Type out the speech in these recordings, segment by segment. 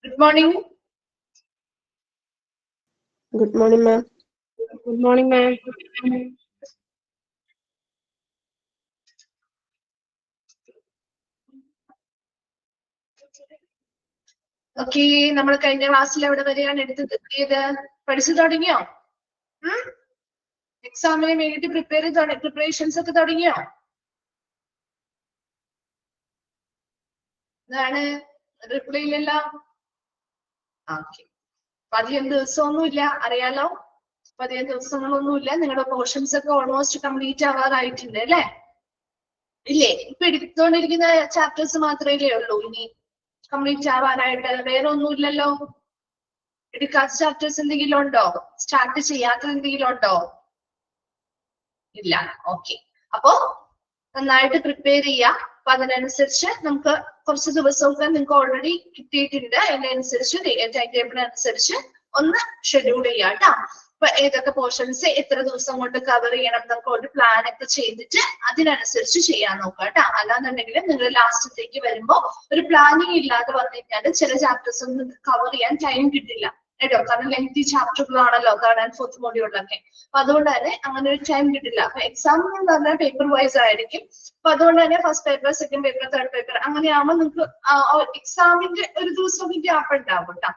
Good morning. Good morning, ma'am. Good morning, ma'am. Okay, നമ്മൾ കഴിഞ്ഞ ക്ലാസ്സിൽ എവിടെ വരെയാണ് എടുത്തത് പഠിച്ചു തുടങ്ങിയോ? എക്സാമിന് വേണ്ടിട്ട് പ്രിപ്പറേഷൻസ് ഒക്കെ തുടങ്ങിയോ? എന്താണ് റിപ്ലൈ ഇല്ലല്ലോ? ഓക്കെ, അധികം ദിവസമൊന്നുമില്ല, അറിയാലോ. അധികം ദിവസങ്ങളൊന്നുമില്ല, നിങ്ങളുടെ പോർഷൻസ് ഒക്കെ ഓൾമോസ്റ്റ് കംപ്ലീറ്റ് ആവാറായിട്ടുണ്ട് അല്ലേ? ഇല്ലേ, ഇപ്പൊ എടുത്തുകൊണ്ടിരിക്കുന്ന ചാപ്റ്റേഴ്സ് മാത്രമേ ഉള്ളൂ ഇനി കംപ്ലീറ്റ് ആവാനായിട്ട്? വേറെ ഒന്നുമില്ലല്ലോ. എടുക്കാത്ത ചാപ്റ്റേഴ്സ് എന്തെങ്കിലും ഉണ്ടോ? സ്റ്റാർട്ട് ചെയ്യാത്തത് എന്തെങ്കിലും ഉണ്ടോ? ഇല്ല. ഓക്കെ, അപ്പോ നന്നായിട്ട് പ്രിപ്പയർ ചെയ്യാം. അപ്പൊ അതിനനുസരിച്ച് നമുക്ക് കുറച്ച് ദിവസമൊക്കെ നിങ്ങൾക്ക് ഓൾറെഡി കിട്ടിയിട്ടുണ്ട്. അതിനനുസരിച്ച് ടൈം ടേബിൾ അനുസരിച്ച് ഒന്ന് ഷെഡ്യൂൾ ചെയ്യാം കേട്ടോ. അപ്പൊ ഏതൊക്കെ പോർഷൻസ് എത്ര ദിവസം കൊണ്ട് കവർ ചെയ്യണം എന്നൊക്കെ ഒരു പ്ലാൻ ഒക്കെ ചെയ്തിട്ട് അതിനനുസരിച്ച് ചെയ്യാൻ നോക്കുക കേട്ടോ. അല്ലാന്നുണ്ടെങ്കിൽ നിങ്ങൾ ലാസ്റ്റത്തേക്ക് വരുമ്പോ ഒരു പ്ലാനിങ് ഇല്ലാതെ വന്നു കഴിഞ്ഞാൽ ചില ചാപ്റ്റേഴ്സ് ഒന്നും കവർ ചെയ്യാൻ ടൈം കിട്ടില്ല കേട്ടോ. കാരണം ലെങ്തി ചാപ്റ്ററുകളാണല്ലോ തേർഡ് ആൻഡ് ഫോർത്ത് മോഡ്യൂളിലൊക്കെ. അപ്പൊ അതുകൊണ്ട് തന്നെ അങ്ങനെ ഒരു ടൈം കിട്ടില്ല. അപ്പൊ എക്സാം എന്ന് പറഞ്ഞാൽ പേപ്പർ വൈസ് ആയിരിക്കും. അപ്പൊ അതുകൊണ്ട് തന്നെ first paper, second paper, third paper അങ്ങനെയാകുമ്പോൾ നിങ്ങൾക്ക് എക്സാമിന്റെ ഒരു ദിവസം ഗ്യാപ്പ് ഉണ്ടാവും കേട്ടോ.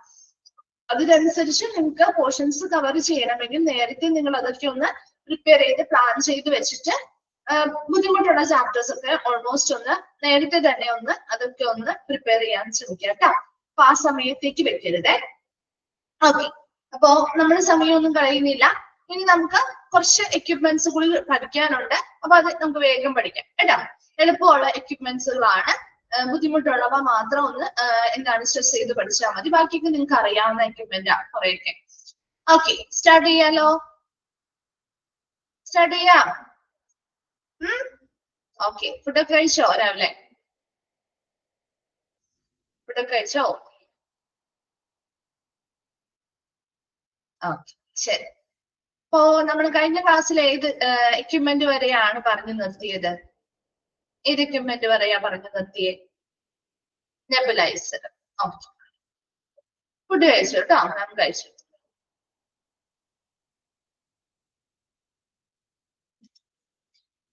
അതിനനുസരിച്ച് നിങ്ങൾക്ക് പോർഷൻസ് കവർ ചെയ്യണമെങ്കിൽ നേരത്തെ നിങ്ങൾ അതൊക്കെ ഒന്ന് പ്രിപ്പയർ ചെയ്ത് പ്ലാൻ ചെയ്ത് വെച്ചിട്ട് ബുദ്ധിമുട്ടുള്ള ചാപ്റ്റേഴ്സ് ഒക്കെ ഓൾമോസ്റ്റ് ഒന്ന് നേരത്തെ തന്നെ അതൊക്കെ ഒന്ന് പ്രിപ്പയർ ചെയ്യാൻ ശ്രമിക്കുക കേട്ടോ. അപ്പൊ ആ സമയത്തേക്ക് വെക്കരുതേ. ഓക്കെ, അപ്പോ നമ്മൾ സമയമൊന്നും കളയുന്നില്ല. ഇനി നമുക്ക് കുറച്ച് എക്യുപ്മെന്റ്സ് കൂടി പഠിക്കാനുണ്ട്. അപ്പൊ അത് നമുക്ക് വേഗം പഠിക്കാം കേട്ടോ. എളുപ്പമുള്ള എക്യുപ്മെന്റ്സുകളാണ്, ബുദ്ധിമുട്ടുള്ളവ മാത്രം ഒന്ന് സ്ട്രെസ് ചെയ്ത് പഠിച്ചാൽ മതി. ബാക്കിയൊക്കെ നിങ്ങൾക്ക് അറിയാവുന്ന എക്യുപ്മെന്റ് ആണ് കുറെയൊക്കെ. ഓക്കെ, സ്റ്റാർട്ട് ചെയ്യാലോ? സ്റ്റാർട്ട് ചെയ്യാം. ഓക്കെ, ഫുഡൊക്കെ കഴിച്ചോ? രാവിലെ ഫുഡൊക്കെ കഴിച്ചോ? ഓക്കെ, ശരി. അപ്പോ നമ്മൾ കഴിഞ്ഞ ക്ലാസ്സിൽ ഏത് എക്യുപ്മെന്റ് വരെയാണ് പറഞ്ഞു നിർത്തിയത്? ഏത് എക്യുപ്മെന്റ് വരെയാ പറഞ്ഞു നിർത്തിയേ? നെബുലൈസർ. ഓക്കെ, ഫുഡ് കഴിച്ചു കേട്ടോ, ഞാൻ കഴിച്ചു.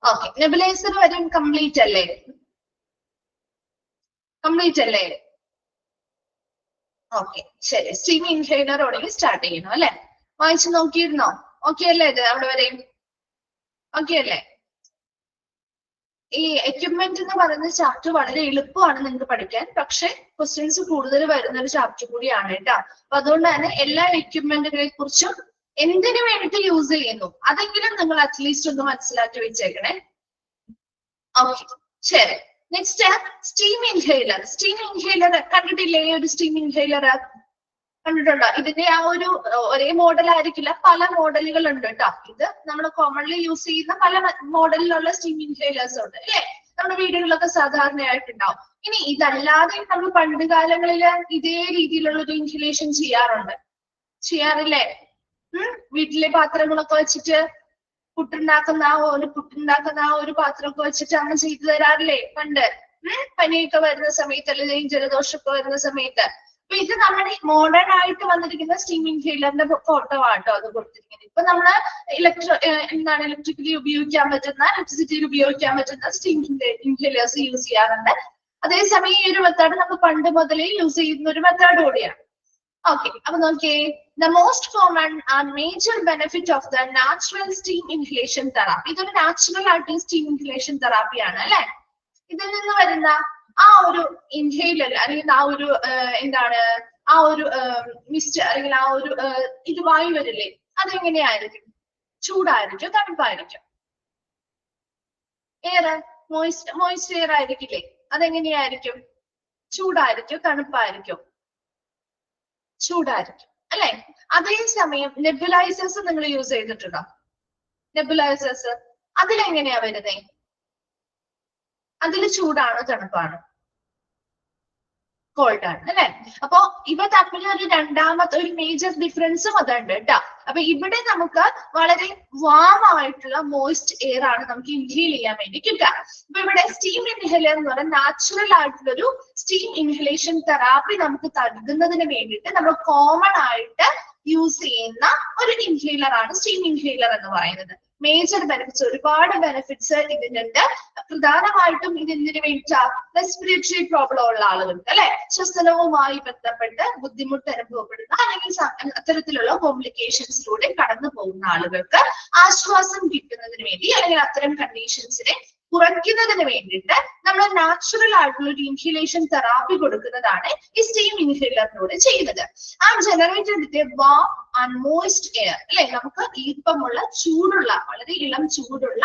ഓക്കെ, നെബുലൈസർ വരും കംപ്ലീറ്റ് അല്ലേ? കംപ്ലീറ്റ് അല്ലേ? ഓക്കെ, ശരി. സ്റ്റീം ഇൻഹേലറോടെ സ്റ്റാർട്ട് ചെയ്യണം അല്ലെ? വായിച്ചു നോക്കിയിരുന്നോ? ഓക്കെ അല്ലേ? ഇത് അവിടെ വരെയും ഓക്കെ അല്ലേ? ഈ എക്യുപ്മെന്റ് എന്ന് പറയുന്ന ചാപ്റ്റർ വളരെ എളുപ്പമാണ് നിങ്ങൾക്ക് പഠിക്കാൻ, പക്ഷെ ക്വസ്റ്റ്യൻസ് കൂടുതൽ വരുന്ന ഒരു ചാപ്റ്റർ കൂടിയാണ് കേട്ടോ. അപ്പൊ അതുകൊണ്ട് തന്നെ എല്ലാ എക്യുപ്മെന്റുകളെ കുറിച്ചും എന്തിനു വേണ്ടിയിട്ട് യൂസ് ചെയ്യുന്നു അതെങ്കിലും നിങ്ങൾ അറ്റ്ലീസ്റ്റ് ഒന്ന് മനസ്സിലാക്കി വെച്ചേക്കണേ. ഓക്കെ, ശരി. Next steam inhaler. Steam inhaler കണ്ടിട്ടില്ലേ? ഒരു സ്റ്റീം ഇൻഹേലർ കണ്ടിട്ടുണ്ടോ? ഇതിന്റെ ആ ഒരു ഒരേ മോഡൽ ആയിരിക്കില്ല, പല മോഡലുകൾ ഉണ്ട് കേട്ടോ. ഇത് നമ്മൾ കോമൺലി യൂസ് ചെയ്യുന്ന പല മോഡലിലുള്ള സ്റ്റീം ഇൻഹേലേഴ്സ് ഉണ്ട് അല്ലേ? നമ്മുടെ വീടുകളിലൊക്കെ സാധാരണയായിട്ടുണ്ടാവും. ഇനി ഇതല്ലാതെ നമ്മൾ പണ്ട് കാലങ്ങളിൽ ഇതേ രീതിയിലുള്ള ഒരു ഇൻഹലേഷൻ ചെയ്യാറില്ലേ? വീട്ടിലെ പാത്രങ്ങളൊക്കെ വെച്ചിട്ട് പുട്ടുണ്ടാക്കുന്ന ആ ഒരു പാത്രമൊക്കെ വെച്ചിട്ട് അമ്മ ചെയ്തു തരാറില്ലേ പണ്ട്? പനിയൊക്കെ വരുന്ന സമയത്ത് അല്ലെങ്കിൽ ജലദോഷമൊക്കെ വരുന്ന സമയത്ത്. അപ്പൊ ഇത് നമ്മുടെ മോഡേൺ ആയിട്ട് വന്നിരിക്കുന്ന സ്റ്റീം ഇൻഹേലറിന്റെ ഫോട്ടോ ആട്ടോ അത് കൊടുത്തിരിക്കുന്നത്. ഇപ്പൊ നമ്മള് ഇലക്ട്രിക്കലി ഉപയോഗിക്കാൻ പറ്റുന്ന, ഇലക്ട്രിസിറ്റിയിൽ ഉപയോഗിക്കാൻ പറ്റുന്ന സ്റ്റീം ഇൻഹേലേഴ്സ് യൂസ് ചെയ്യാറുണ്ട്. അതേസമയം ഈ ഒരു മെത്തേഡ് നമ്മൾ പണ്ട് മുതലേ യൂസ് ചെയ്യുന്ന ഒരു മെത്തേഡ് കൂടിയാണ്. ഓക്കെ, അപ്പൊ നോക്കിയേ, the most common and major benefit of the natural steam inhalation therapy. ഇതൊരു നാച്ചുറൽ ആയിട്ടുള്ള സ്റ്റീം ഇൻഹലേഷൻ തെറാപ്പിയാണ് അല്ലെ? ഇതിൽ നിന്ന് വരുന്ന ആ ഒരു ഇൻഹേലർ അല്ലെങ്കിൽ ആ ഒരു ആ ഒരു മിസ്റ്റ് അല്ലെങ്കിൽ ആ ഒരു ഇത് വായു വരില്ലേ, അതെങ്ങനെയായിരിക്കും? ചൂടായിരിക്കും, തണുപ്പായിരിക്കും? എയർ മോയിസ്റ്റ് എയർ ആയിരിക്കില്ലേ? അതെങ്ങനെയായിരിക്കും? ചൂടായിരിക്കും, തണുപ്പായിരിക്കും? ചൂടായിരിക്കും അല്ലെ? അതേസമയം നെബുലൈസേഴ്സ് നിങ്ങൾ യൂസ് ചെയ്തിട്ടുണ്ടോ? നെബുലൈസേഴ്സ് അതിലെങ്ങനെയാ വരുന്നേ? അതിൽ ചൂടാണോ തണുപ്പാണോ? കോൾഡ് ആണ് അല്ലെ. അപ്പൊ ഇവ തമ്മിൽ ഒരു രണ്ടാമത്തെ ഒരു മേജർ ഡിഫറൻസും അതുണ്ട് കേട്ടോ. അപ്പൊ ഇവിടെ നമുക്ക് വളരെ വാം ആയിട്ടുള്ള മോയിസ്റ്റ് എയർ ആണ് നമുക്ക് ഇൻഹേൽ ചെയ്യാൻ വേണ്ടി കിട്ടുക. അപ്പൊ ഇവിടെ സ്റ്റീം ഇൻഹേലർ എന്ന് പറഞ്ഞാൽ നാച്ചുറൽ ആയിട്ടുള്ള ഒരു സ്റ്റീം ഇൻഹലേഷൻ തെറാപ്പി നമുക്ക് നൽകുന്നതിന് വേണ്ടിയിട്ട് നമ്മൾ കോമൺ ആയിട്ട് യൂസ് ചെയ്യുന്ന ഒരു ഇൻഹേലർ ആണ് സ്റ്റീം ഇൻഹേലർ എന്ന് പറയുന്നത്. മേജർ ബെനിഫിറ്റ്സ്, ഒരുപാട് ബെനിഫിറ്റ്സ് ഇതിനുണ്ട്. പ്രധാനമായിട്ടും ഇതിന് വേണ്ടി റെസ്പിറേറ്ററി പ്രോബ്ലം ഉള്ള ആളുകൾക്ക് അല്ലെ, ശ്വസനവുമായി ബന്ധപ്പെട്ട് ബുദ്ധിമുട്ട് അനുഭവപ്പെടുന്ന അല്ലെങ്കിൽ അത്തരത്തിലുള്ള കോംപ്ലിക്കേഷൻസിലൂടെ കടന്നു പോകുന്ന ആളുകൾക്ക് ആശ്വാസം കിട്ടുന്നതിന് വേണ്ടി അല്ലെങ്കിൽ അത്തരം കണ്ടീഷൻസിനെ കുറയ്ക്കുന്നതിന് വേണ്ടിയിട്ട് നമ്മൾ നാച്ചുറൽ ആയിട്ടുള്ള ഒരു ഇൻഹലേഷൻ തെറാപ്പി കൊടുക്കുന്നതാണ് ഈ സ്റ്റീം ഇൻഹേലറിലൂടെ ചെയ്യുന്നത്. ആ generated warm and moist air അല്ലെ, നമുക്ക് ഈർപ്പമുള്ള ചൂടുള്ള വളരെ ഇളം ചൂടുള്ള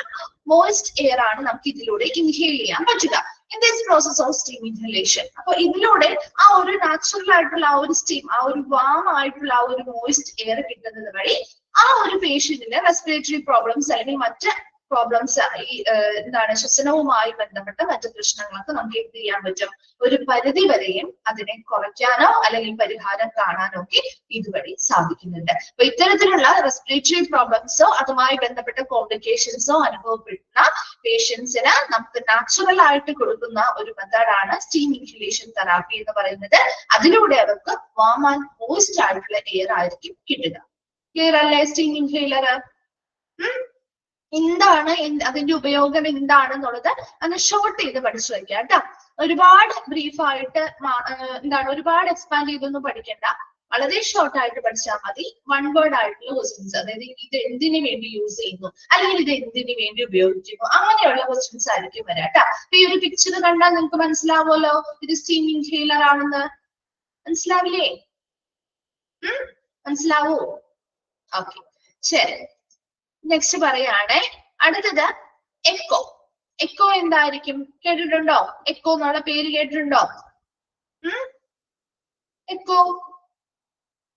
മോയിസ്റ്റ് എയർ ആണ് നമുക്ക് ഇതിലൂടെ ഇൻഹേൽ ചെയ്യാൻ പറ്റുക. In this process of steam inhalation. അപ്പൊ ഇതിലൂടെ ആ ഒരു നാച്ചുറൽ ആയിട്ടുള്ള ആ ഒരു സ്റ്റീം, ആ ഒരു വാം ആയിട്ടുള്ള ആ ഒരു മോയിസ്റ്റ് എയർ കിട്ടുന്നത് വഴി ആ ഒരു പേഷ്യന്റിന് റെസ്പിറേറ്ററി പ്രോബ്ലംസ് അല്ലെങ്കിൽ മറ്റ് പ്രോബ്ലംസ്, ഈ എന്താണ് ശ്വസനവുമായി ബന്ധപ്പെട്ട മറ്റു പ്രശ്നങ്ങളൊക്കെ നമുക്ക് എന്ത് ചെയ്യാൻ പറ്റും, ഒരു പരിധി വരെയും അതിനെ കുറയ്ക്കാനോ അല്ലെങ്കിൽ പരിഹാരം കാണാനോ ഒക്കെ ഇതുവഴി സാധിക്കുന്നുണ്ട്. അപ്പൊ ഇത്തരത്തിലുള്ള റെസ്പിറേറ്ററി പ്രോബ്ലംസോ അതുമായി ബന്ധപ്പെട്ട കോംപ്ലിക്കേഷൻസോ അനുഭവപ്പെടുന്ന പേഷ്യൻസിന് നമുക്ക് നാച്ചുറൽ ആയിട്ട് കൊടുക്കുന്ന ഒരു മെത്തേഡാണ് സ്റ്റീം ഇൻഹലേഷൻ തെറാപ്പി എന്ന് പറയുന്നത്. അതിലൂടെ അവർക്ക് വാം ആൻഡ് മോയിസ്റ്റ് ആയിട്ടുള്ള എയർ ആയിരിക്കും കിട്ടുക. ക്ലിയർ അല്ലേ സ്റ്റീം ഇൻഹേലർ? എന്താണ് അതിന്റെ ഉപയോഗം എന്താണെന്നുള്ളത് അന്ന് ഷോർട്ട് ചെയ്ത് പഠിച്ചു വെക്കാം കേട്ടോ. ഒരുപാട് ബ്രീഫായിട്ട് എന്താണ് ഒരുപാട് എക്സ്പാൻഡ് ചെയ്തൊന്നും പഠിക്കണ്ട, വളരെ ഷോർട്ട് ആയിട്ട് പഠിച്ചാൽ മതി. വൺ വേർഡ് ആയിട്ടുള്ള ക്വസ്റ്റ്യൻസ്, അതായത് ഇത് എന്തിനു വേണ്ടി യൂസ് ചെയ്യുന്നു അല്ലെങ്കിൽ ഇത് എന്തിനു വേണ്ടി ഉപയോഗിക്കുന്നു, അങ്ങനെയുള്ള ക്വസ്റ്റ്യൻസ് ആയിരിക്കും വരാം കേട്ടോ. അപ്പൊ ഈ ഒരു പിക്ചർ കണ്ടാൽ നിങ്ങൾക്ക് മനസ്സിലാവുമല്ലോ ഇത് സ്റ്റീം ഇൻഹേലർ ആണെന്ന്. മനസ്സിലാവില്ലേ? മനസ്സിലാവോ? ഓക്കെ, ശരി. നെക്സ്റ്റ് പറയാണ്, അടുത്തത് എക്കോ. എക്കോ എന്തായിരിക്കും? കേട്ടിട്ടുണ്ടോ? എക്കോ എന്നുള്ള പേര് കേട്ടിട്ടുണ്ടോ? എക്കോ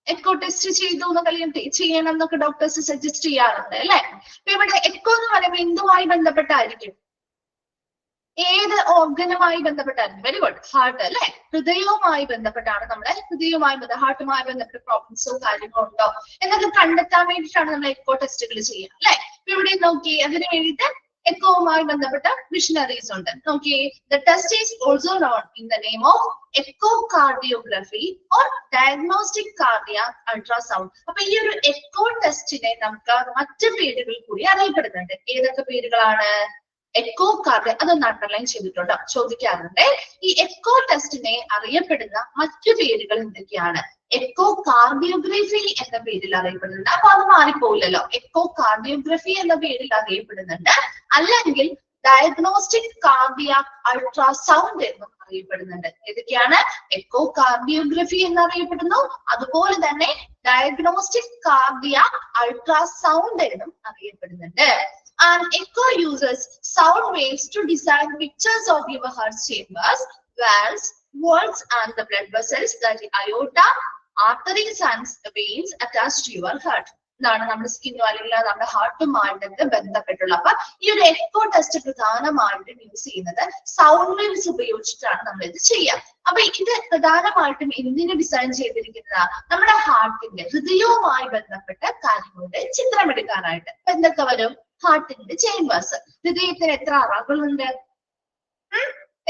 എക്കോ ടെസ്റ്റ് ചെയ്തു ചെയ്യണം എന്നൊക്കെ ഡോക്ടേഴ്സ് സജസ്റ്റ് ചെയ്യാറുണ്ട് അല്ലെ. അപ്പൊ ഇവിടെ എക്കോ എന്ന് പറയുമ്പോൾ എന്തുമായി ബന്ധപ്പെട്ടായിരിക്കും? ഏത് ഓർഗനുമായി ബന്ധപ്പെട്ടായിരുന്നു? വെരി ഗുഡ്, ഹാർട്ട് അല്ലെ. ഹൃദയവുമായി ബന്ധപ്പെട്ടാണ് നമ്മുടെ ഹാർട്ടുമായി ബന്ധപ്പെട്ട പ്രോബ്ലംസോ കാര്യങ്ങളോ ഉണ്ടോ എന്നൊക്കെ കണ്ടെത്താൻ വേണ്ടിയിട്ടാണ് നമ്മൾ എക്കോ ടെസ്റ്റുകൾ ചെയ്യുക അല്ലെ. ഇവിടെ നോക്കി, അതിന് വേണ്ടിയിട്ട് എക്കോവുമായി ബന്ധപ്പെട്ട മിഷനറീസ് ഉണ്ട്. നോക്കി, the test is also known in the name of echocardiography or diagnostic cardiac ultrasound. അപ്പൊ ഈ ഒരു എക്കോ ടെസ്റ്റിനെ നമുക്ക് മറ്റു പേരുകൾ കൂടി അറിയപ്പെടുന്നുണ്ട്. ഏതൊക്കെ പേരുകളാണ്? എക്കോ കാർഡിയ, അതൊന്ന് അണ്ടർലൈൻ ചെയ്തിട്ടുണ്ട്, ചോദിക്കാറുണ്ട്. ഈ എക്കോ ടെസ്റ്റിനെ അറിയപ്പെടുന്ന മറ്റു പേരുകൾ എന്തൊക്കെയാണ്? എക്കോ കാർഡിയോഗ്രഫി എന്ന പേരിൽ അറിയപ്പെടുന്നുണ്ട്. അപ്പൊ അത് മാറിപ്പോയില്ലല്ലോ. എക്കോ കാർഡിയോഗ്രഫി എന്ന പേരിൽ അറിയപ്പെടുന്നുണ്ട്, അല്ലെങ്കിൽ ഡയഗ്നോസ്റ്റിക് കാർഡിയാക് അൾട്രാസൗണ്ട് എന്നും അറിയപ്പെടുന്നുണ്ട്. ഏതൊക്കെയാണ്? എക്കോ കാർഡിയോഗ്രഫി എന്നറിയപ്പെടുന്നു, അതുപോലെ തന്നെ ഡയഗ്നോസ്റ്റിക് കാർഡിയാക് അൾട്രാസൗണ്ട് എന്നും അറിയപ്പെടുന്നുണ്ട്. And echo uses sound waves to design pictures of your heart chambers, valves, walls, and the blood vessels, that the aorta, arteries, and veins attached to your heart. ഇതാണ് നമ്മുടെ സ്കിന്നും അല്ലെങ്കിൽ നമ്മുടെ ഹാർട്ടുമായിട്ടൊക്കെ ബന്ധപ്പെട്ടുള്ള. അപ്പൊ ഈ ഒരു എക്കോ ടെസ്റ്റ് പ്രധാനമായിട്ടും യൂസ് ചെയ്യുന്നത് സൗണ്ട് വേവ്സ് ഉപയോഗിച്ചിട്ടാണ് നമ്മൾ ഇത് ചെയ്യുക. അപ്പൊ ഇത് പ്രധാനമായിട്ടും എന്തിനു ഡിസൈൻ ചെയ്തിരിക്കുന്ന നമ്മുടെ ഹാർട്ടിന്റെ ഹൃദയവുമായി ബന്ധപ്പെട്ട കാര്യങ്ങളുടെ ചിത്രമെടുക്കാനായിട്ട്. അപ്പൊ എന്തൊക്കെ വരും? ഹാർട്ടിന്റെ ചേംബേഴ്സ്. ഹൃദയത്തിന് എത്ര അറകളുണ്ട്?